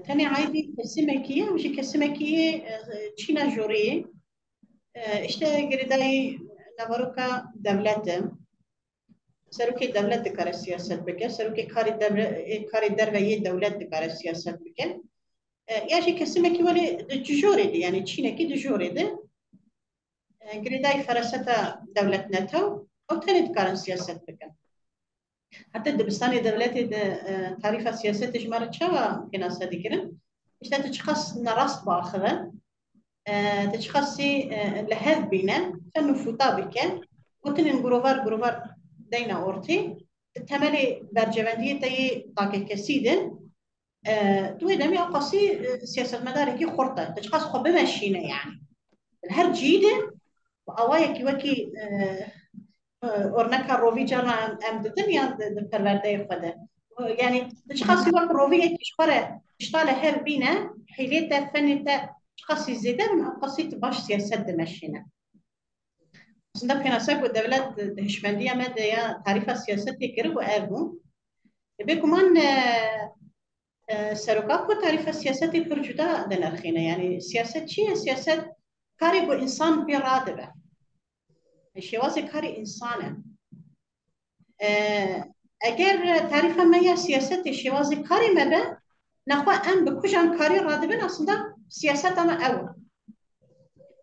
تاني عادي كسمكية وشي كسمكية تشينا جورية اشتا قرداي نبروكا دولت سروكي دولت دكار السياسات بك سروكي كاري دروية دولت دكار السياسات بك ياشي كسمكي ولي دجوري دي يعني تشينا كي دجوري دي قرداي فرستا دولتنا تو أو تاني دكار السياسات بك حتى دبستاني دولتي تعريف السياسات جمارة شوا كنا صديقنا إيش تشخص نراس باخذة تشخصي لهذ بينا فنفوتا بك وتنين جروفر دينا أورتي تملي برجواندية تي طاقة كسيدة توي دمي أقصي سياسة مداركي خرطة تشخص خب بمشينا يعني الهر جيدة وأوايا كي ورنكا روفي جانا أم الدنيا بالوردة خده يعني تشخصي وقت روفي كشفرة تشتغل هر بينا حيلته فنته تشخصي زيادة من أقصي تباش سياسة دمشينا صندوق كناسك والدولات الهشبندية ماذا يا تعريف السياسة يكره وأبو بيكمان سرقاق وتعريف السياسة برجدا دنرخينا يعني سياسة شيء سياسة كاري إنسان برادبه الشوازي كاري إنسانه اگر تعریف ما یا سیاست شوازی کاری مبه نخوا ام بکوجان کاری رادبن aslında siyaset ama ev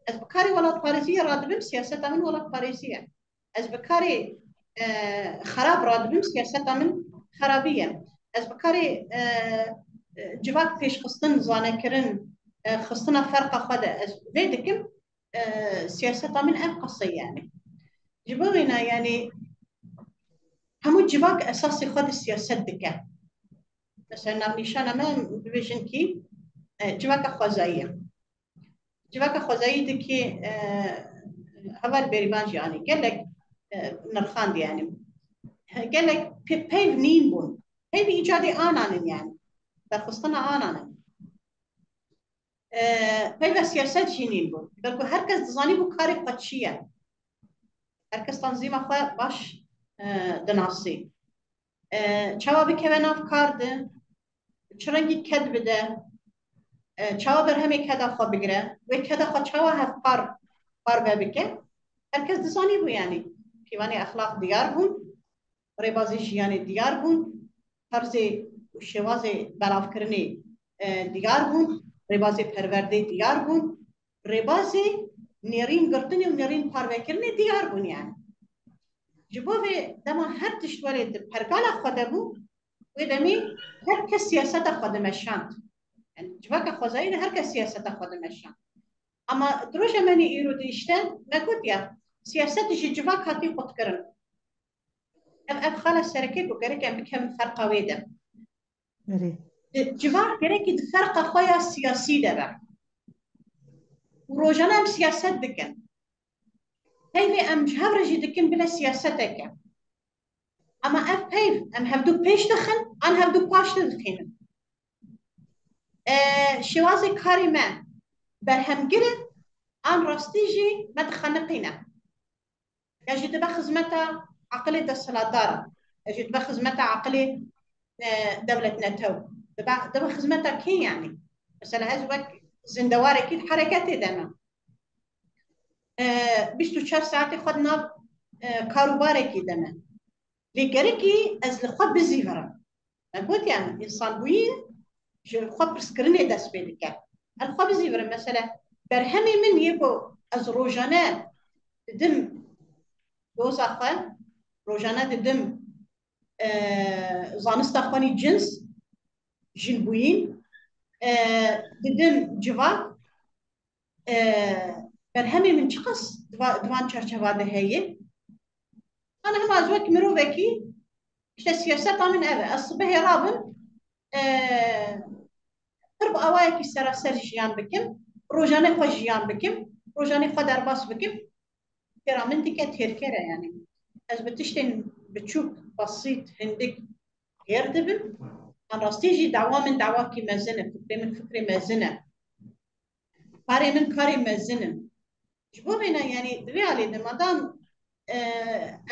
از بکاری ولات پاریزیه رادبن سیاست من ولات پاریزیه از بکاری خراب رادبن سیاست من خرابیه از بکاری جواب پیش خستن زانه کرن خستنا فرق خدا از ویدکم سیاست من ام قصه يعني جبوینا يعني همو جواك أساسي خد السياسات دكا مثلا نشانة ما بيجن كي جواك خوزاية دكي هوا البريبانج يعني قال لك نرخان يعني قال لك بيف نين بون هي بإيجادي آنان يعني برخصتنا آنان هي بس سياسات جنين بو بلكو هركز دزاني بو كاري قدشية هركز تنظيم أخوة باش دناسي چاوا بكوانا في كارد چرنگی کد بده چاوا برهمی کد أخوة بگره و کد أخوة چاوا هف قار ببکه هرکس دزانی بو يعني كيواني أخلاق ديار بون ريبازي جياني ديار بون طرزي وشوازي بلاف كرني ديار بون ريبازي پروردي ديار بون ريبازي نيرين قرطني ونيرين پاروكرني ديار بون يعني جبوه دما هر تشتوالي پرقالا خود بو ودمي هر کس سياسة خود مشاند يعني جواك خوزاين هر کس سياسة خود مشاند اما دروجه مني ايرو ديشتن نقول يا سياسة جي جواك هاتي خود كرن اف خلاص سركيك وقريك ام بكم فرقه ويدا جواك قريك فرقه خويا سياسي دابا وروجانا ام سياسات دكن هيفي ام جهر جي دكن بلا سياستك اما اف هيف ام هفدو بيش دخن ان هفدو باش دخن شوازي كاري ما برهم قرن ان راستيجي ما دخنقينا يجي دبا خزمتا عقلي دا الصلاة يجي دبا خزمتا عقلي دولة ناتو دبا خزمتا كي يعني مثلا هزوك زندواري كي حركاتي دانا بيشتو 4 ساعات خدنا كاروباري كي دانا لقريكي از لخوا بزيفرا قلت يعني انسان بوين جو خوا برسكرني داس بيدك الخوا بزيفرا مثلا برهمي من يبو از روجانا دم دوز اخوان روجانا دم زانست اخواني جنس جنبوين دم جوا برهمي من شخص دوان چرچوا ده هي انا هم ازوك مروفكي اشتا سياسات من ابا الصبح رابن قرب اوايكي سراسر جيان بكم روجاني خو جيان بكم روجاني خو درباس بكم ترى من تكت هيركره يعني از بتشتن بتشوف بسيط هندك غير دبن ان راستيجي دعوة من دعواكي مازنه فكري من فكري مازنه كاري من كاري مازنه جبوبنا يعني ريالي مادام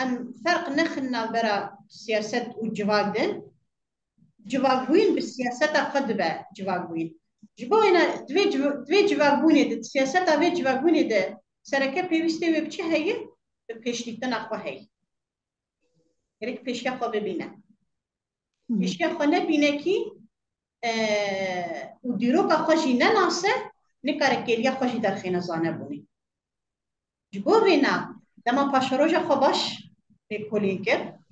ام فرق نخنا برا سياسات وجواجدن جواجوين بالسياسات خدبه جواجوين جبوينا دوي جواجوني د سياسات دوي جواجوني د سركه بيوستي وبچه هي بپیشلیتن اخوا هي گرک پیشیا خو ببینه پیشیا خو نبینه کی و دیرو کا خوشی نه ناسه نکاره کلیا خوشی در خینه زانه بونی جبو بینا دما پاش روژا خو باش بکلی کرد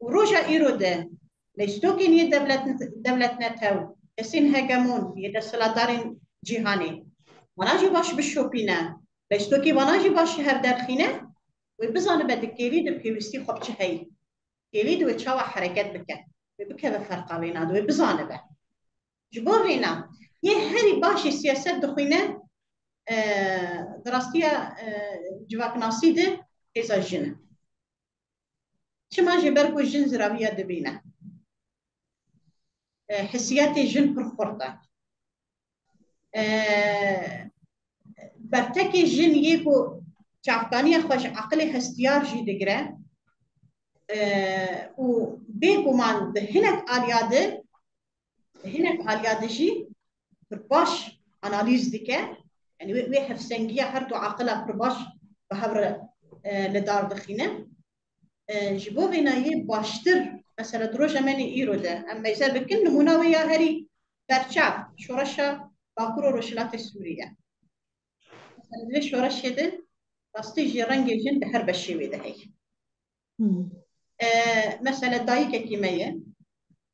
و روژا ایرو ده لیستوکین یه دولت نتاو اسین هگمون یه دستلاتارین جیهانی مناجی باش بشوپینه لیستوکی مناجی باش هر درخینه و بزانه بدکیلی ده پیوستی خوب چه هی کیلی دو چاوا حرکت بکن و بکه بفرقه وینا دو بزانه به جبو وینا یه هری باشی سیاست دخوینه دراستیا جواک ناسی ده هزا جنه چما جبرگو جن زراویه دبینه حسيات جن برخورده برتكي جن يبو تعفقانية خوش عقلي هستيار جي دقرة و بيبو من هناك آلياد جي برباش أناليز دكا يعني ويحف سنجية هردو عقلها برباش بهبر لدار دخينة جبو بينا يباشتر مثلا دروجة مني إيرو ده أما إذا بكن نموناوية هري برشاف شورشة باكورو روشلات سوريا مثلا ليش شورشة ده باستيجي رنج جن بحرب الشيوي ده هي مثلا دايكة كيمية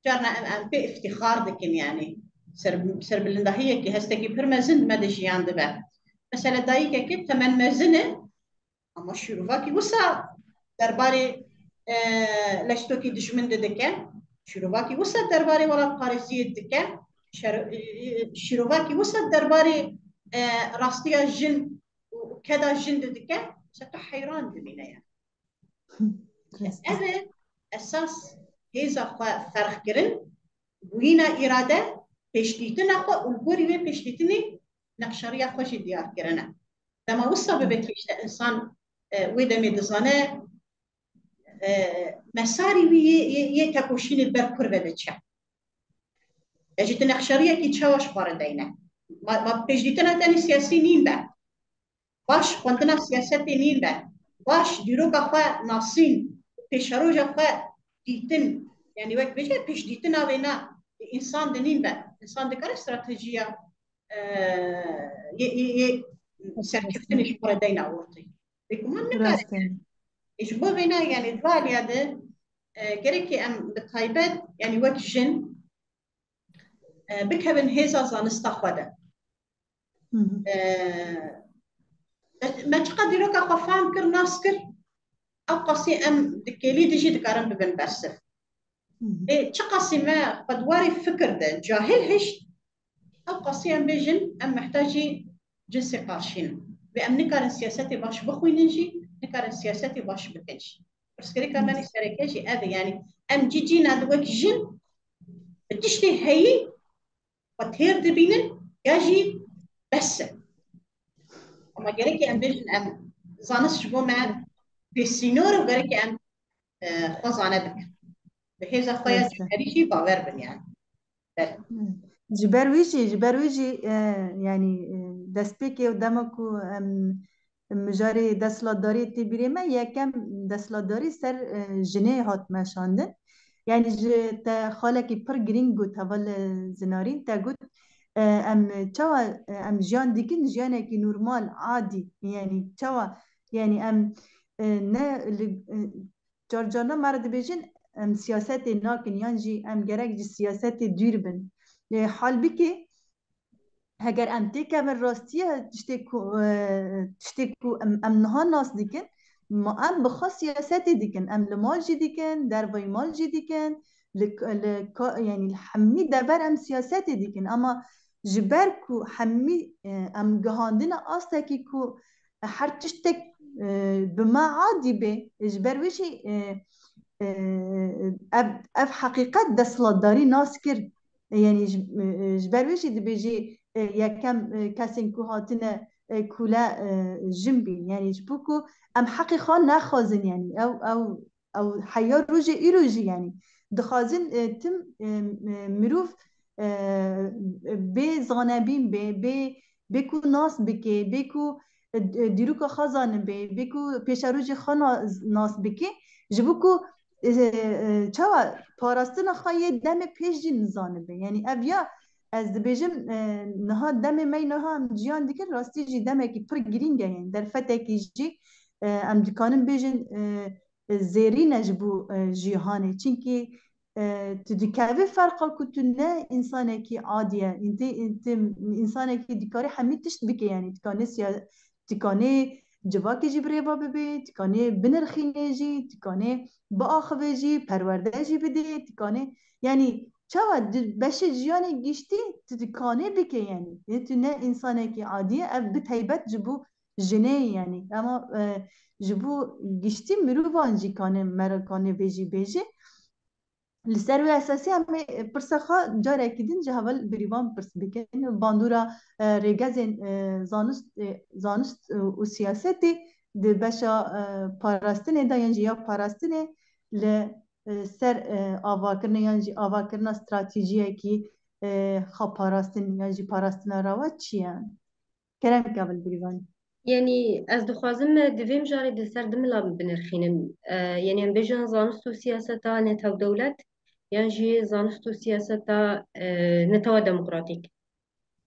جارنا أم بي افتخار دكن يعني سرب اللندهية كي هستكي برمزن ما دجي عند بقى مثلا دايكة كي تمن مزنة أما شروفاكي وسا درباري لشتوكي دشمن دكه شروفاكي وسط درباري ولا باريزية دكه شروفاكي وسط درباري راستيا جن وكذا جن دكه ستو حيران دمينا يعني هذا أساس هیزا خواه فرق کرن بوینا اراده پیشتیتنا خواه و گوری وی پیشتیتنی نقشاری خوشی دیار کرنه دما وصا ببتیشت انسان وی دمی دزانه مساری وی یه تکوشین البرکر بده چه اجت نقشاریه کی چاوش خواردینه ما پیشتیتنا تانی سیاسی نیم به باش خوندنا سیاستی نیم به باش دیروگا خواه ناسین پیشروجا خواه دیتن yani وقت بيجي پیش دیتنا وینا انسان دنین به انسان دکار استراتژیا یه سرکفتنش پر دینا ورتی بکم هم نکاره درسته ایش بو وینا yani دوالیا ده گرکی ام بتایبت yani وقت جن بکبن هزا زانستا خوده ما چقدر رو که خفام کر ناس کر او قصی ام دکیلی دیجی دکارم ببن برسف چه قصی ما قدواري فكر ده جاهل هش او قصي ام بيجن ام محتاجي جنسي قارشين بأم نكار سياستي باش بخوينجي نكار سياستي باش بكنجي بس كده كمان الشركة هذا يعني ام جينا دوك جن بتشتي هي وتهير دبينن يجي بس اما جريكي ام بيجن ام زانس شبو ما بسينور وجريكي ام خزانه بك بحيث اخويا جهريشي باور بن يعني جبرويجي يعني دستبيكي قدامكو مجاري دستلاتداري تبيري ما يكم دستلاتداري سر جنيه هات مشاندن يعني تا خالكي پر گرينگو تاول زنارين تا قلت ام تشوا ام جيان ديكن جيانكي نورمال عادي يعني تشوا يعني ام نه جارجانا مرد بيجن ام سیاست ناکن یعنی ام گرگ جی سیاست دور بن حال بکی هگر ام تیکه من راستیه تشتکو ام نها ناس دیکن ما ام بخواست سیاست دیکن ام لمال جی دیکن در وی مال جی دیکن يعني الحمي دبر ام سیاست دیکن اما جبر کو حمي ام جهاندنا آستکی کو هر تشتک بما عادي به جبر وشي اف حقیقت دستلاتداری ناس کرد یعنی جبرویشی دی بیجی یکم کسین که هاتنه کولا جنبی یعنی جبوکو ام حقی خان نخوازن یعنی او حیار روژه ای روژه یعنی دخوازن تم مروف به زانبین به کو ناس بکه به کو دیروکا خازان به کو پیشروج خان ناس بکه جبوکو چوا پاراستن خواهی دم پیش جی نزانه به یعنی اویا از بیجم نها دم می نها هم جیان دیگر راستی جی دم کی پر گرینگه یعنی در فته کی جی ام دکانم بیجن زیری نجبو جیهانه چونکی تو دکاوی فرقا کتو نه انسانه کی عادیه انت انسانه کی دکاری حمید تشت بکه یعنی دکانه جواکی جی بریبا ببی تکانه بنرخینه جی تکانه با آخوه جی پرورده جی بده تکانه یعنی چوا بشه جیانه گشتی تکانه بکه یعنی تو نه انسانه که عادیه اف بتیبت جبو جنه یعنی اما جبو گشتی مروفان جی کانه مرکانه بیجی لسر و اساسی همه پرسخا جاره کدین جهول بریوان پرس بکن باندورا رگزین زانست و سیاستی ده بشا پاراستنه دا ینجی یا پاراستنه لسر آواکرنه ینجی آواکرنه استراتیجیه کی خواه پاراستن ینجی پاراستنه راوات چیه؟ کرم کابل بریوان يعني از دخوازم دویم جاری دسر دملا بنرخینم يعني ام بيجان زانستو سياستا نتاو دولت يعني زانستو سياستا نتاو ديمقراطيك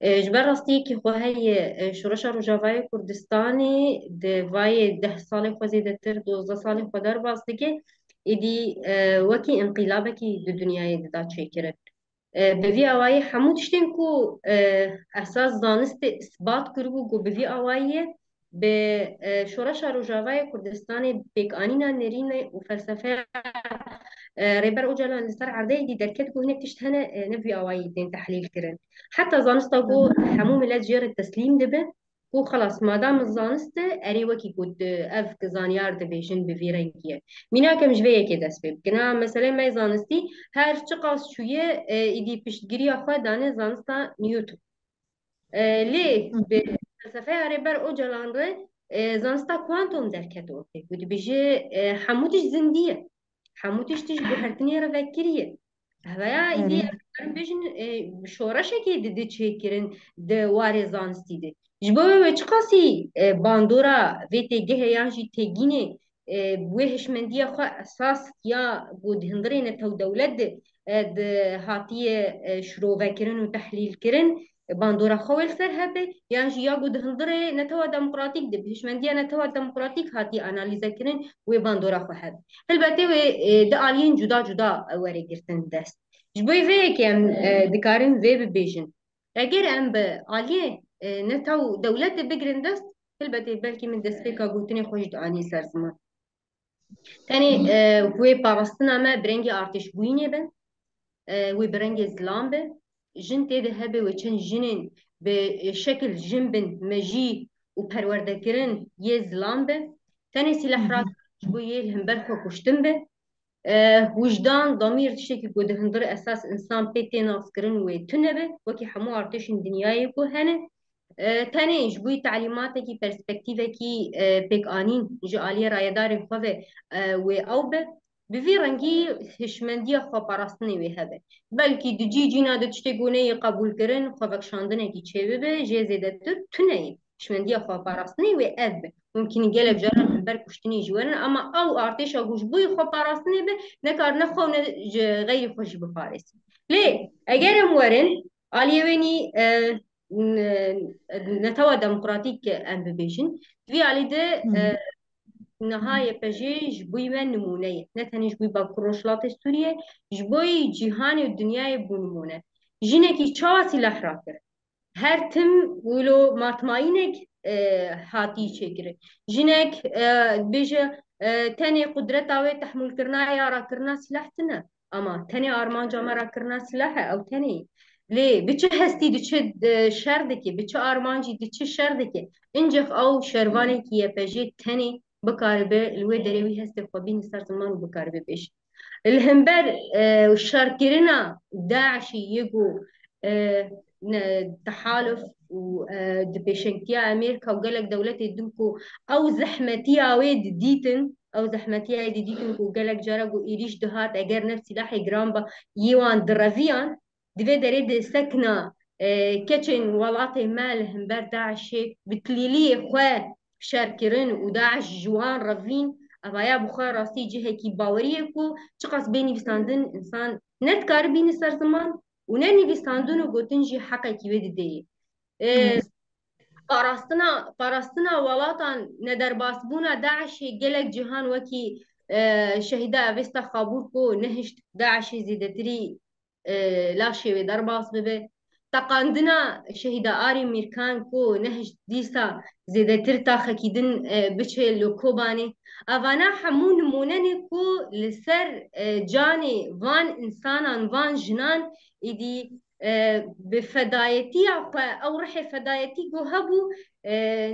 جبر راستي كي خو هي شورشا روجافاي كردستاني دواي 10 سالي خو زيدتر 12 سالي خو در باستيكي إدي وكي انقلابكي دو دنياي دا تشيكرت بفي أواي حمود شتنكو أساس زانست إثبات كربو بفي أواي بشورشا روجافاي كردستاني بيك آنينا نرين وفلسفة ريبر أوجلان لسر عردي دي دركت كو هناك تشتهنا نفي أواي دين تحليل كرن حتى زانستاكو حمو ملات جير التسليم دبن و خلاص مادام الزانست اری وکی بود اف زانیار دبیجن به ویرنگیه مینا کم جویه که دست بید گنا مثلا ما زانستی هر چقاس شویه ایدی پشتگیری خود دانه زانستا نیوتن ليه بفلسفه هربر او جلانره زانستا کوانتوم درکتو بودی بيجي حموتش زندية حموتش تش بهرتني رفكرية هوايا ايدي آره بيجن شورشة كي دي تشيكرن د واري زانستي دي جبوه وچ قاسي باندورا في تيجه يانجي تيجيني بوهش من دي خو اساس يا بود هندرين تو دولت د هاتيه شروع كرن وتحليل كرن باندورا خويل سر هبه يعني جيا بود هندره نتوا ديمقراطيك دي بهشمنديه نتوا ديمقراطيك هاتي اناليزا كرين و باندورا خو هب البته و د الين جدا جدا وري گرتن دست جبوي في كم دكارن في بيجن اگر ام به اليه نتو دولت بگرن دست البته بلکه من دست فيكا گوتني خوش دعاني سر زمان تاني و باراستنا ما برنگي ارتش بوينه بن و برنگي زلام بن جن تيده هبه و چن جنين بشكل جنبن مجي وپرورده کرن یه زلام به تاني سلاح رات بو یه همبر خو کشتن به وجدان ضمير تشتكي بود هندر اساس انسان بيتي ناقص کرن و تنه به وكي حمو ارتشن دنیای کو هنه تاني جبوي تعليماتك برسبكتيفك بيك آنين جالية رايدار خواه و او به بفي رنگی هشمندی خو پاراستنی وی هبه بلکی دجی جینا د تشتگونه قبول کرن خو بکشاندنه کی چه به جزیده تونه هشمندی خو پاراستنی و اب ممکن گلک جرا بر کشتنی جوان اما او ارتش گوش بوی خو پاراستنی به نکار نخو غیر خوش بفارس لی اگر مورن آلیوینی نتوا ديمقراطيك ام ببيجن في علي ده نهاية بجي جبوي من نمونية نتني جبوي باكروشلات سوريا جبوي جهان الدنيا بنمونة جينكي تشاسي لحراكر هر تم ولو ماتماينك هاتي شكر جينك بيجا تاني قدرت اوي تحمل كرنا يارا كرنا سلاحتنا اما تاني ارمان جامرا كرنا سلاح او تاني ليه بچه هستی دچه شردکی بچه آرمانجی دچه شردکی انجخ او شروانی کی یپجی تنی بکاربه الوی دروی هستی خوابین سر زمان بکاربه بیش الهمبر والشاركرنا داعش يجو تحالف ودبيشنكيا أمريكا وقالك دولتي دمكو أو زحمتيا ويد ديتن أو زحمتيا ويد ديتن وقالك جارجو إيريش دهات أجر نفسي لاحي جرامبا يوان درافيان دفي دريد سكنة كتشن ولاتي مالهم بر داعش بتليلي خواه شاركرن وداعش جوان رافين اویا بخار راستی جهه کی باوریه کو چقاس بینی وستاندن انسان نت کار بینی سر زمان و نه نویستاندن و گوتن جی حقا کی ود دی پاراستنا ولاتان ندر باسبونا داعش گلک جهان وکی شهیده اوستا خابور کو نهشت داعش زیدتری لاشی و در باس ببه تقاندنا شهيدة آري ميركان كو نهج ديسا زيادة ترتا خكيدن بچه لوكوباني أفانا حمون موناني كو لسر جاني وان إنسانا وان جنان إدي بفدايتي أو رحي فدايتي كو هبو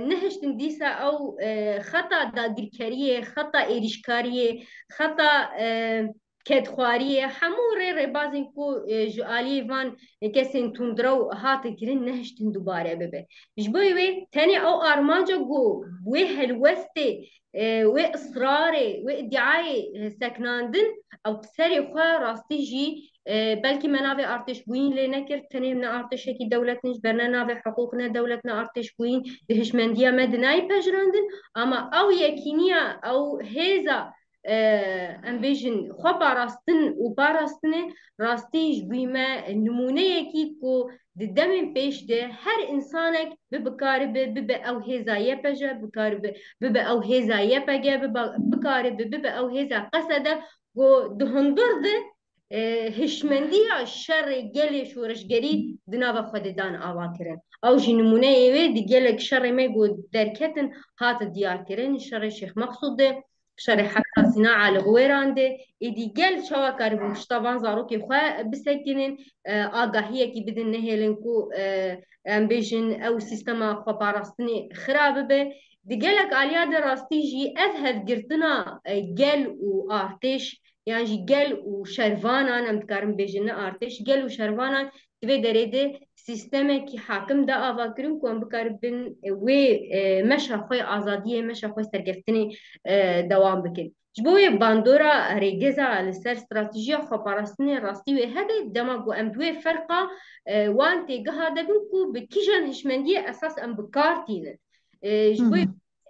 نهج ديسا أو خطأ داگركاريه خطأ إيريشكاريه خطأ كدخواريه حمو ري بازن كو جالي وان كسين تندرو هات كرين نهشتن دوباره ببه جبوي وي تاني او ارمانجا جو بوي هلوستي واصراري وادعاي سكناندن او بسري خوا راستي جي بلكي منافع ارتش بوين لنكر تاني من ارتش كي دولتنا جبرنا نافع حقوقنا دولتنا ارتش بوين دهشمندية مدناي بجراندن اما او يكينيا او هيزا ام بيجن خو باراستن و باراستنه راستيج بيما نمونه کی کو ددم پیش ده هر انسانك ببكارب بب او هزايه بجا بكارب بب او هزايه بجا بكارب بب او هزا قصده و دهندر ده هشمندی شر گلی شورشگری دناو خوددان آوا کرن او جنمونه ایوه دی گلک شر میگو درکتن هات دیار کرن شر شیخ مقصود ده شر حتى صناعة الغويران ده إدي قل شوا كاربون شطبان زاروكي خوا بسكنين آگاهیه کی بدن نهیلن کو ام بیشن او سیستما خو پاراستنی خراب به دگلک آلیا در راستی جی اذهب گرتنا گل و آرتش يعني جي قل وشرفانا أنا متكارم بيجنا أرتش قل وشرفانا تبي دريده سيستمك حاكم دا أفكرون كون بكاربن و مش خوي آزادية مش خوي سرقفتني دوام بكن جبوي باندورا ريجزا لسر استراتيجية خو باراستني راستي وهذا دماغو أم دوي فرقة وان تيجها دبنكو بكيجان هشمندية أساس أم بكارتين جبوي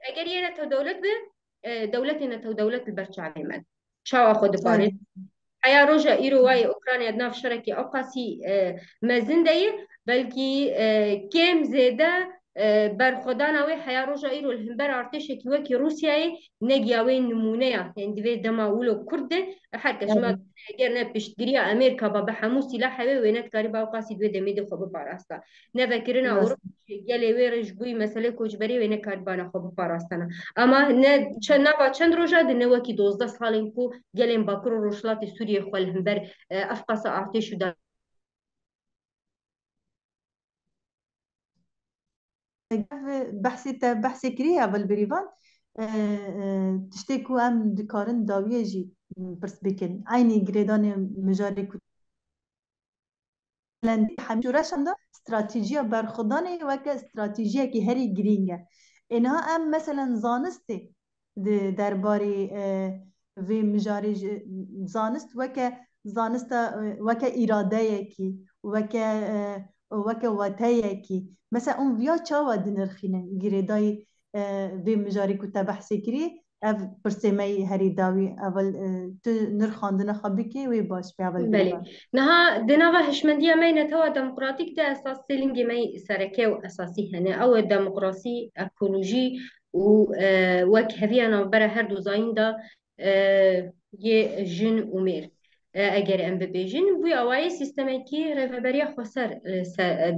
أجر ينا تو دولت به دولتنا تو دولت البرشا عليمان شاو خود باريس حيا روجا إيرو واي أوكرانيا دناف شركة أقاسي ما زندية بلكي كم زيادة برخدانا وي حيا روجا إيرو الهمبر ارتشي كي روسيا نجيا وين نمونيا يعني دي دما ولو كرد حتى شما جرنا بيشتريا أمريكا بابا حمو سلاح وي وينت كاريبا أقاسي دوي دمي دو خبو باراستا نفكرنا أوروبا جالي ويرج بوي مسألة كوجبري وين كاربانا خبو باراستانا اما نه چند روزه د نو کی 12 سالین کو گلین باکر روشلات سوریه خو الهمبر افقاس ارتش دا بحث كريا بالبريفان تشتكو ام دكارن داوية جي برس بكن عيني جريدان مجاري لندي حمشورش هم دا استراتيجية برخداني وكا استراتيجية كي هري جرينجا إنها ام مثلا زانستي درباري في مجاري زانست وكا زانستا وكا إرادة كي وكا واتايا مثلا اون ویا چاوا دنرخینه گریدای به مجاری کو تبحث کری اف برسمه هری داوی اول تو نرخاندن خبی که وی باش به اول بله نها دنوا هشمندية مين توا ديمقراطيك ده أساس سيلينج مي سركة وأساسي هنا أو ديمقراطي أكولوجي و وك هذيانا برا هردو زاين دا يه جن ومير اگر ام ببیجن بوی اوای سیستمی کی رهبری خسر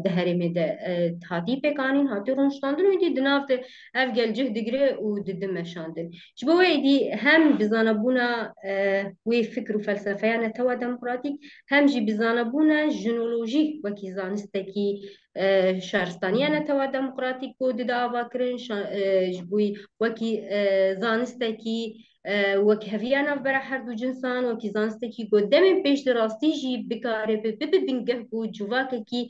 دهری میده هاتی پکانین هاتی رونشتاندن و دی دنافت افگل جه دگره و ددمشاندن جبوی دی هم بزانبونا وی فکر و فلسفیان توا دموکراتیک هم جی بزانبونا جنولوژی وکی زانستکی شهرستانیان توا دموکراتیک و داوا کرن جبوی وکی زانستکی وەک هەڤیانە بەرە هەردوو جنسان وەکی زانستێکی گۆدەمێن پێش ڕاستیژی بکارێ ببنگە و جوواکێکی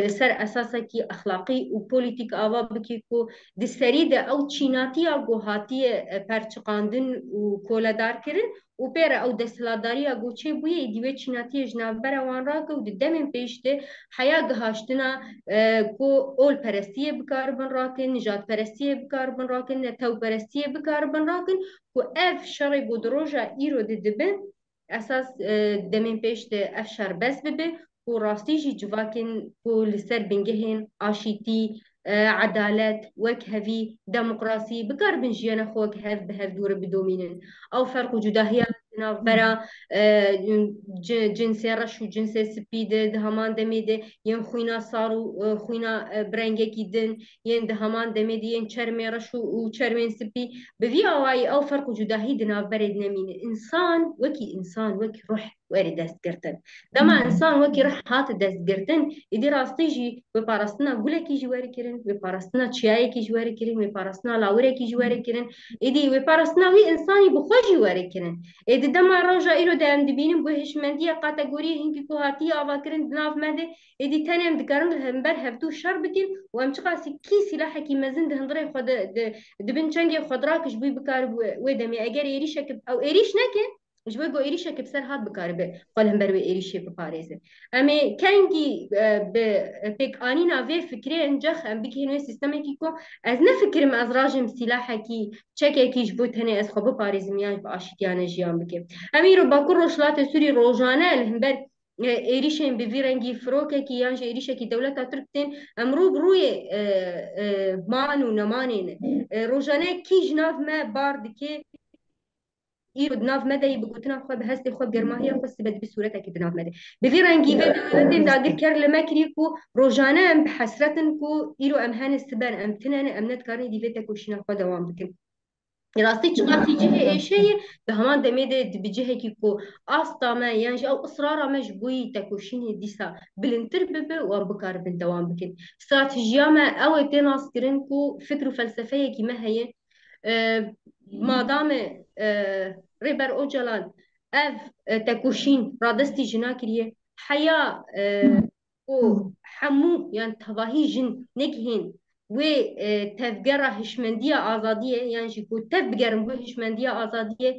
لەسەر ئەساسێکی ئەخلاقی و پۆلیتیک ئاوا بکێت و دسەریدە ئەو چیناتیە گۆهاتیە پەرچقاندن و کۆلەدارکردن و پێرە ئەو دەسەڵاتداریە گۆچێ بوویە دیوێ چیناتیە ژناوبەرە وان ڕاکە و دەمێن پێشتێ حیا گەهاشتنە کۆ ئۆل پەرستیە بکار بن ڕاکن نژاد پەرستیە بکار بن ڕاکن نەتەو پەرستیە بکار بن ڕاکن و اف شر گودروجا ایرو دبن اساس دمین پیشت اف شر بس ببه و راستی جی جواکن و لسر بنگهن آشیتی عدالت وک هفی دموکراسی بکار بنجیان خوک هف به هف دور بدومینن او فرق جداهیه برا جنس رش و جنس سپید ده همان دمیده ین خوینا سارو خوینا برنگه کی دن ین ده همان دمیده ین چرمی رش و چرمین سپی بوی آوائی او فرق جداهی دنا برد نمینه انسان وکی روح وارد دست گرتن دما انسان وکی روح هات دست گرتن ایدی راستی جی بپارستنا گوله کی جواری کرن بپارستنا چیایی کی جواری کرن بپارستنا لاوره کی جواری کرن ایدی بپارستنا وی انسانی بخوا جواری کرن ایدی دما روجا ایرو دام دبینم بو هشمندیه قاتگوری هنگی کو هاتی آوا کرن دناف مده ایدی تنم دکارن همبر هفتو شر بکن و ام چقاسی کی سلاح کی مزن ده هندره خود دبن چنگی خود راکش بوی بکار ودمي اگر ايريشك او ايريش نكن مش بيقو ايريشك بسر هات بكار قال هم بربي ايريشي بباريزه امي كانجي بيك انينا في فكري انجخ ام بك هنو سيستمي كيكو از نفكر ما از راجم سلاحه كي تشكي كي جبوت هني از خو بباريزم يعني باشتيانه جيان بك امي رو باكو روشلات سوري روجانه هم بر ايريشين بفيرنجي فروكه كي يانجي ايريشة كي دولة تركتين امرو بروي مان ونمانين روجانه كي جناف ما بارد كي ايرو دناف مدى بقولتنا خو بهستي خو جرماهيه خو سبد بصورتها كي دناف مدى بفيرنجي بدين دادر كر لماكريكو روجانه ام بحسرتن كو ايرو ام هان السبان ام تنان ام نت كارني دي فيتا كوشنا خو دوام بكن راستي تشغال في جهة اي شيء دهمان دميدة بجهة كيكو أسطا ما يعني أو إصرارا ما جبوي تكوشين ديسا بلنتر ببه وان بكار بالدوام بكن استراتيجيا ما أو تناس كرنكو فكر فلسفية كما هي ما دام ريبر أوجلان أف تكوشين رادستي جناكريه حياة و حمو يعني تظاهي جن نكهين و تفجر هشمندية آزادية يعني شكو تفجر مو هشمندية آزادية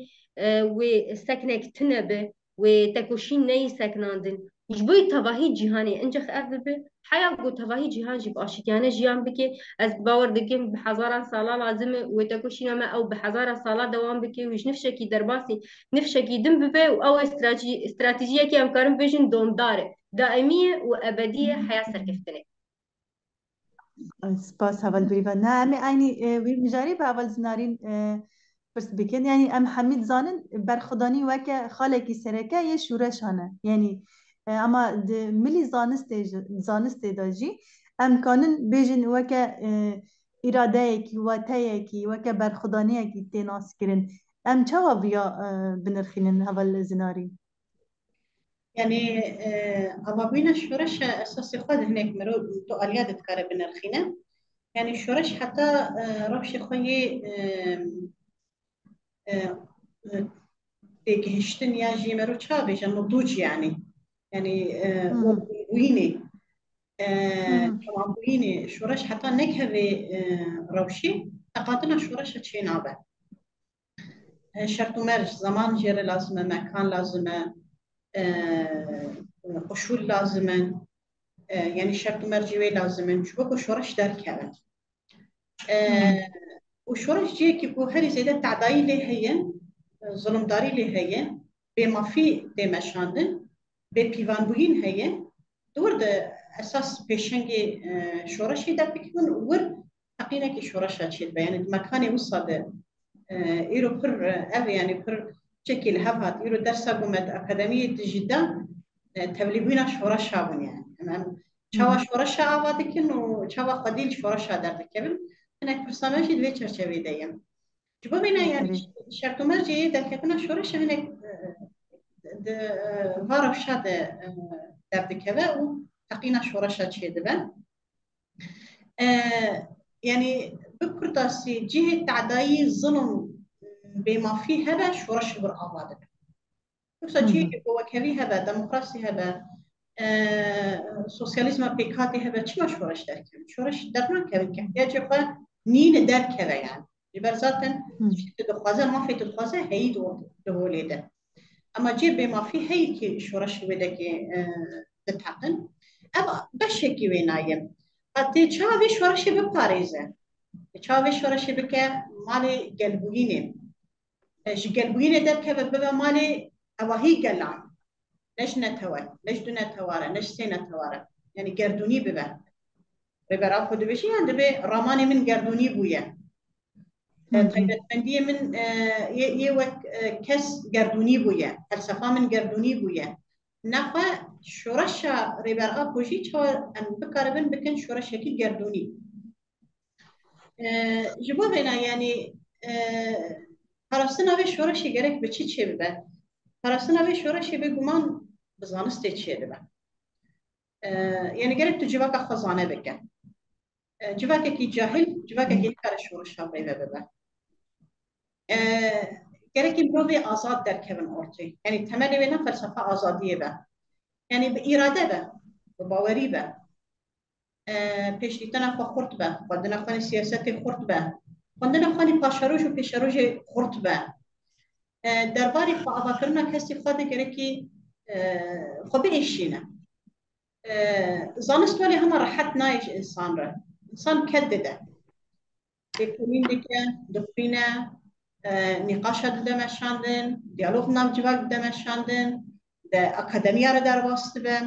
و سكنك تنبه و تكوشين ني سكناندن يجبوي تظاهي جهاني انجخ أفبه حياة قو تظاهي جهان جب آشتيانة جيان بكي از باور دكين بحزارة صالة لازم وتكوشين ما أو بحزارة صالة دوام بكي ويش نفشكي درباسي نفشكي دم ببه أو استراتيجية كي أمكارن بيجن دوم داره دائمية وأبدية حياة سركفتنة سپاس هەڤەل بریڤە نامێ ئاینی وی مژاری بە هەڤەل زنارین پرس بکەن یعنی ئەم حەمید زانن بەرخدانی وەکە خاڵێکی سەرەکە یە شوورەشانە یعنی ئەما ملی زانستێدا ژی ئەم کانن بێژن وەکە ئیرادەیەکی واتەیەکی وەکە بەرخدانەیەکی تێناسکردن ئەم چاوە ڤیا بنرخینن هەڤەل زنارین يعني أبابينا الشورش أساسي خود هناك مرو تقاليات تكاره بنرخينا يعني الشورش حتى ربش خوي تيجهشتن ياجي مرو تشابي جن نضوج يعني ويني طبعا ويني شورش حتى نكهبي روشي أقاتنا شورش تشينابه شرط مرج زمان جير لازمه مكان لازمه قشور لازمن يعني شرط مرجوي لازمن شو بكو شورش در كذا وشورش جي كي بو هري زيادة تعداي لي هي ظلم داري لي هي بما في دمشاندن ببيوان بوين هي دور ده أساس بيشنجي شورشي در بكون ور حقيقة كي شورشها تشيد يعني مكاني وصل إيرو بر أبي يعني بر شكل هفات إيرو درس قمت أكاديمية جدة تبليبينا شورشها بن يعني تمام شوا شورشها عوادكن وشوا قديل شورشها دردكبن أنا برسامج دوي چرچوي دايم جبا بينا يعني شرط مرجي دكتنا شورشها هناك وارف شاد دردكبه وتقينا شورشها تشي دبن يعني بكرتاسي جهة تعداي الظلم بما فيه هذا شورش برآبادك بس جهة وكبي هذا ديمقراطي هذا سوسياليزم بيكاتي هذا شو شورش دركم شورش درنا كذا يجب نين درك هذا يعني لبرزاتن تدخوازه ما في تدخوازه هي دولي ده أما جيب بما فيه هي كي شورش بدك تتحقن أبا بشكي وينايم قد تشافي شورش بباريزه تشافي شورش بك مالي قلبوينه قلبوينه درك ببا مالي أوهي قلعان ليش نتوار ليش دون تواره ليش سين تواره يعني قردوني ببا ببرا خود بشي عند بي رماني من قردوني بويا طيبت مندية من يوك كس قردوني بويا فلسفة من قردوني بويا نخوا شورشا ريبرا بوشي شو أن بكاربن بكن شورشا كي قردوني جبوا بينا يعني فرسنا بي شورشي قريك بچي چه ببا فرسنا بي شورشي بقمان بزانسته چه ببا يعني قريب تجيبك خزانه بك جواك كي جاهل جواك كي كار شورش هاي ببا قريب مروي آزاد در كبن أورتي يعني تملي بينا فلسفة آزادية با يعني بإرادة با بباوري با پیشتیتنا خو خورد با خودنا خو سیاست خورد با خودنا خو پاشاروج و پیشاروج خورد با درباره خو آواکرنا کسی خود گره کی خو بیشینه زانست ولی هم راحت نایش انسان را انسان کدده بکنین دیگه دکترینه نقاش دمشاندن دیالوگ نامجواب دمشاندن ده اکادمیه را در واسطه به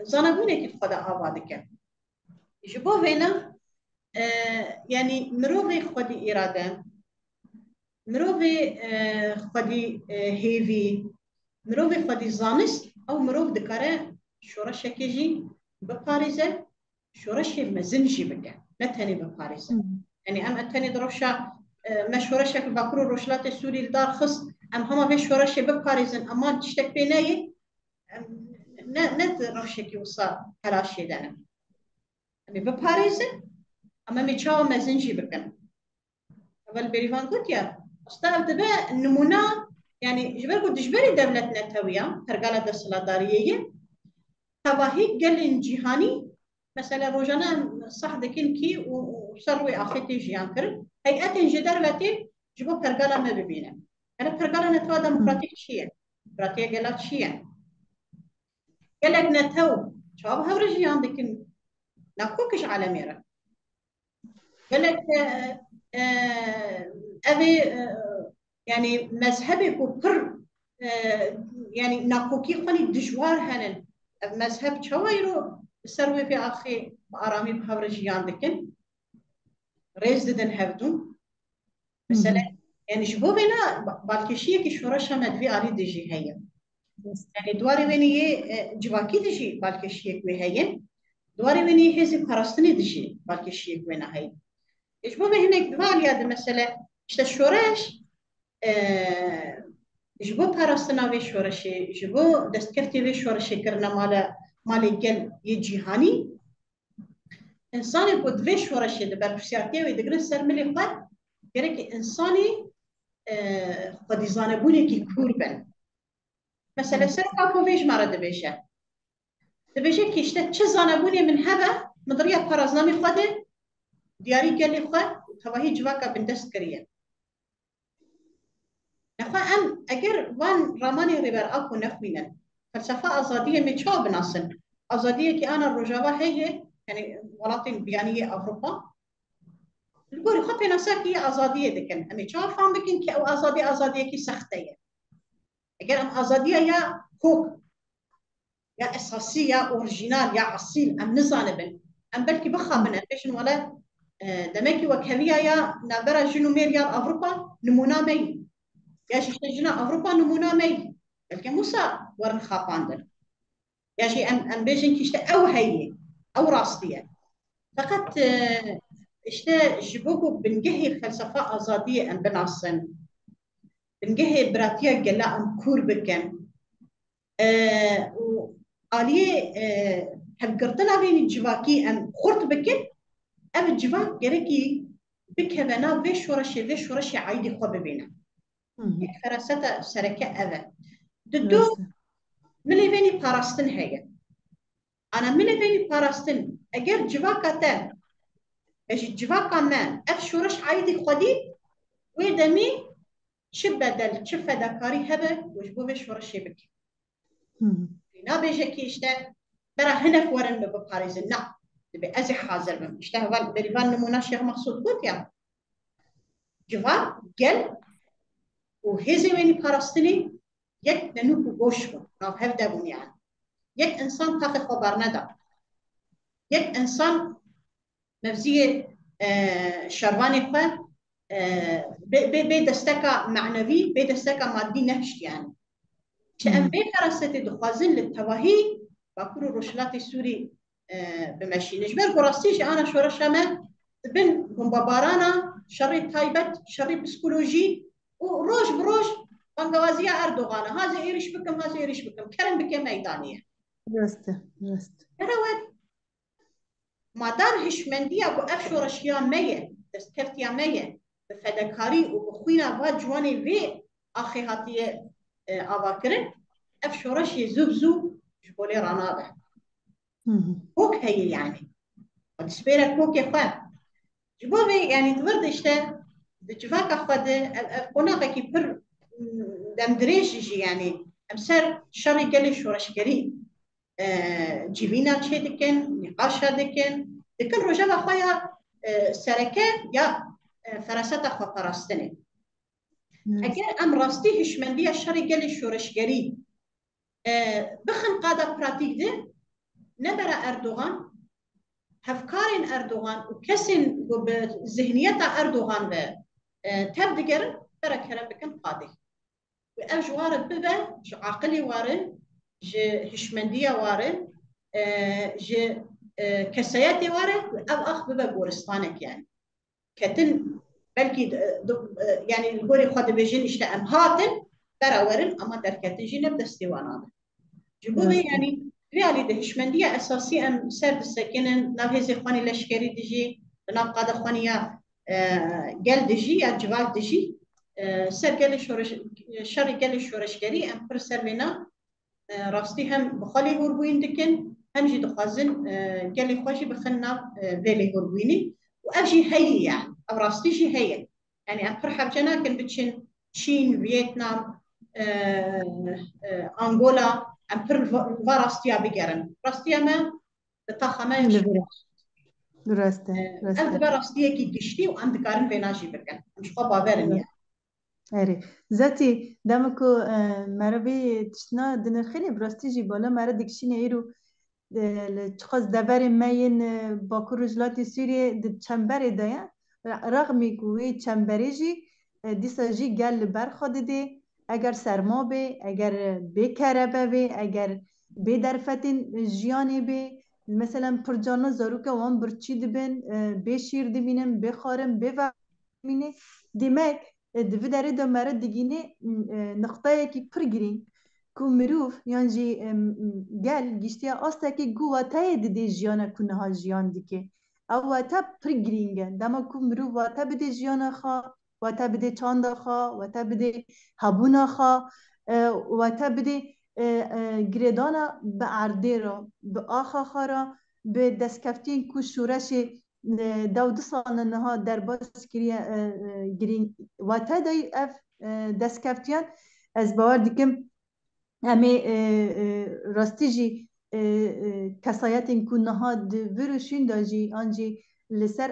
زانبونه که خدا آواده کرد جبو هنا يعني مروفي خدي إرادة مروفي خدي هيفي مروفي خدي زانست أو مروف دكاره شورش كيجي بباريزة شورش مزنجي بقى نتاني بباريزة يعني أم أتاني دروشة مشوره شکل باکور روشلات سوری دار خص هم به شورش بپاریزن اما تشتک بینایی نه روشکی وصا هلاشی دانه بپاریزن اما میچاو مزنجی بکن اول بریوان قلت يا استاذ دبا نمونه يعني جبر قلت جبري دولتنا تويا هرقالة السلطارية تواهي قال جهاني مثلا روجانا صح دكين كي وصروي اخيتي جيان كر هيئات جدار لاتين جبو هرقالة ما ببينا انا هرقالة نتوا ديمقراطيك شيء ديمقراطية قالت شيء قالك نتو شباب هورجيان دكين ناكوكش على ميرا قالك أبي يعني مذهبي كبر يعني ناقوكي قني دجوار هنن مذهب شويرو سروي في أخي بأرامي بخبرجيان دكن رئيس ددن هفدون مثلا يعني شبو بينا بالكشية كشورشة مدفي علي دجي هيا يعني دواري ويني جواكي دجي بالكشية كوي هيا دواري ويني هزي بخرستني دجي بالكشية كوينا هيا يجبو هناك دوالي هذا مثلا اشتا الشورش جبو بارستنا في شورشي جبو دستكفتي في شورشي كرنا مال قل يجيهاني انساني بود في شورشي دبر بسيارتي ويدقر السرملي قد يريك انساني قد يزانبوني كي كوربن مثلا سرقا فوفيش مرة دبيشة كيشتا تش زانبوني من هبا مدريا بارزنامي خده دياري قال خد تواهي جواكا بندست كريا نخوا ام اگر وان راماني ريبر اكو نخوينن فلسفه ازاديه متشاب ناسن ازاديه كي انا الرجاوه هي يعني ولاتين بيانيه اوروبا البوري خطي نساكي ازاديه دكن امي تشاب فهم بكن كي او ازاديه كي سختيه اگر ام ازاديه يا كوك يا اساسيه يا اوريجينال يا اصيل ام نزانبن ام بلكي بخا من امبيشن ولا دمكي وكهويه يا نابرا جنو ميريال اوروبا نمونا مي ياشي اشتجنا أوروبا نمونا مي بلكي موسى ورن خاطاندر ياشي أم بيجن كيشتا أو هي أو راستية فقط اشتا جبوكو بنجهي فلسفة أزادية أم بناصن بنجهي براتيا قلا أم كور بكن وآلية هبقرتنا بين الجواكي أم خورت بكن أم الجواك قريكي بكبنا في شورشي عايدي خواب بينا فراسة سركة أذى ددو ملي فيني باراستن هي أنا ملي فيني باراستن أجر جواكا تان إيش جواكا مان أفشورش عايدي خدي ويدمي شبدل شفة دكاري هبة وجبو بشورش يبك نا بيجي إشته برا هنا فورن بباريزن نا تبي أزي حاضر بم إشته وال بريفان نمونا شيخ مقصود قلت يا جوا جل وهزي ويني باراستني يك ننوكو بوشو ناف هفدا بنيان يك إنسان تاخذ خبر ندى يك إنسان مفزية شرباني خو بدستكا معنوي بدستكا مادي نهشت يعني شأن بفرستي دخازن للتواهي باكورو روشلاتي سوري بمشي نجبر قراستيش أنا شورشة ما بن بمبارانا شري تايبت شري بسكولوجي وروج بروج بانغوازية أردوغانا هذا إيرش بكم هذا إيرش بكم كرم بكم ميدانية راسته رواد مادام هشمندية بو أفشورشيا مية دستكفتيا مية بفدكاري وبخوينا با جواني في آخي هاتية آواكرن أفشورشي زوبزو جبولي رانابه كوك هي يعني ودسبيرا كوك يخوان جبوبي يعني تورد اشتا دجفاك أخواد قناقة كي بر دمدريش يعني أمسر شاري قلي شورشكري جيبينا تشي دكن نقاشا دكن رجال خويا سركه يا فراسات خو پرستنه اگر ام راستی هشمندی شری گلی شورشگری بخن قاده پراتیک ده نبره اردوغان هفکارین اردوغان و کسین ذهنیت اردوغان و تبدگر برا کرم بکن قاده و اجوار ببه عقلی وارن هشمندیه وارن كسياتي وارد أو أخ ببا بورستانك يعني كتن بلكي يعني الهوري خود بيجين اشتا ام هاتن براورن اما دركتن جينا بدستيوانا جبوه درسته يعني ريالي دهشمندية أساسية أم سرد السكنن نافيزي خواني لشكري دجي ناف قادة خوانيا قل دجي يا جوال دجي سر قل شورش شر قل شورشكري أم پر سر منا راستي هم بخالي هوربوين دكن هم جي دخازن قل خوشي بخلنا بيلي هوربويني وأجي هي يعني أو راستي جي هي يعني أم پر حبجنا كن بتشن تشين فيتنام أنغولا ام پر راستیا بگرن راستیا ما تخمه لبرا درسته ام دبر راستیه کی گشتی و ام دکارن ویناجی برکن مش خو باورن يعني آره ذاتی دمکو مربی تشنا دنرخینی براستی جی بالا مرا دکشینه ایرو چخواست دبر ماین باکو رجلاتی سوریه د چنبره دایا رغمی کوی چنبره جی دیسا جی گل برخواد ده اگر سرما به اگر بکربه به اگر به درفتین جیانی به مثلا پرجانا زاروکا وان برچی دبن به شیر دبینم بخارم به مینه demek di derê de mere digîne nixtayekî pir girîng ku mirov yan jî gel giştiya astekî gu wateyê didê jiyana ku niha jiyan dike ew wate pir girîng e dema ku mirov wate bide jiyana xwe wate bide çanda xwe wate bide hebûna xwe wate bide girêdana bi erdê ra bi axa xwe ra bi destkeftiyên ku şûreşê دو سال نها در باز کریه گرین واتا دای اف دستکفتیان از باور دیکم امی راستی جی کسایت این که نها وروشین داجی آنجی لسر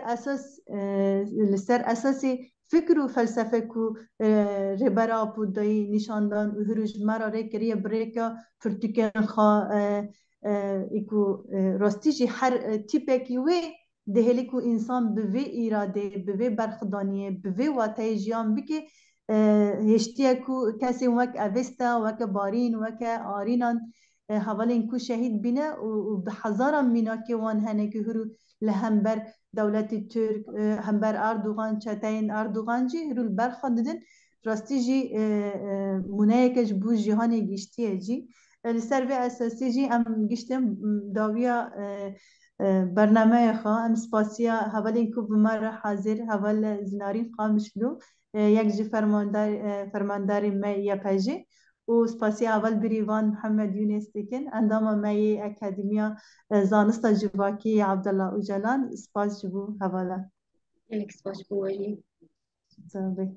اساس فکر و فلسفه کو ربرا پودایی نشاندان و هروج مرا ری کریه بریکا پرتکن خوا ایکو راستی جی هر تیپکی وی دهلی کو انسان به وی اراده به وی برخدانیه به وی واته جیان بکی هشتیه کو کسی وک اوستا وک بارین وک آرینان حوالین کو شهید بینه و به هزاران مینا که وان هنه که هرو لهمبر دولت ترک همبر اردوغان چتین اردوغان جی هرو برخواندن راستی جی مونه کش بو جهان گشتیه جی لسر و اساسی جی ام گشتم داویا برنامه خوا ام سپاسیا حوالین کو بمار حاضر حوال زنارین قامشلو یک جی فرماندار می یپجی و سپاسیا اول بریوان محمد یونس دکن اندام می اکادمیا زانستا جواکی عبدالله اوجلان سپاس جبو حوالا الک سپاس بوجی زابه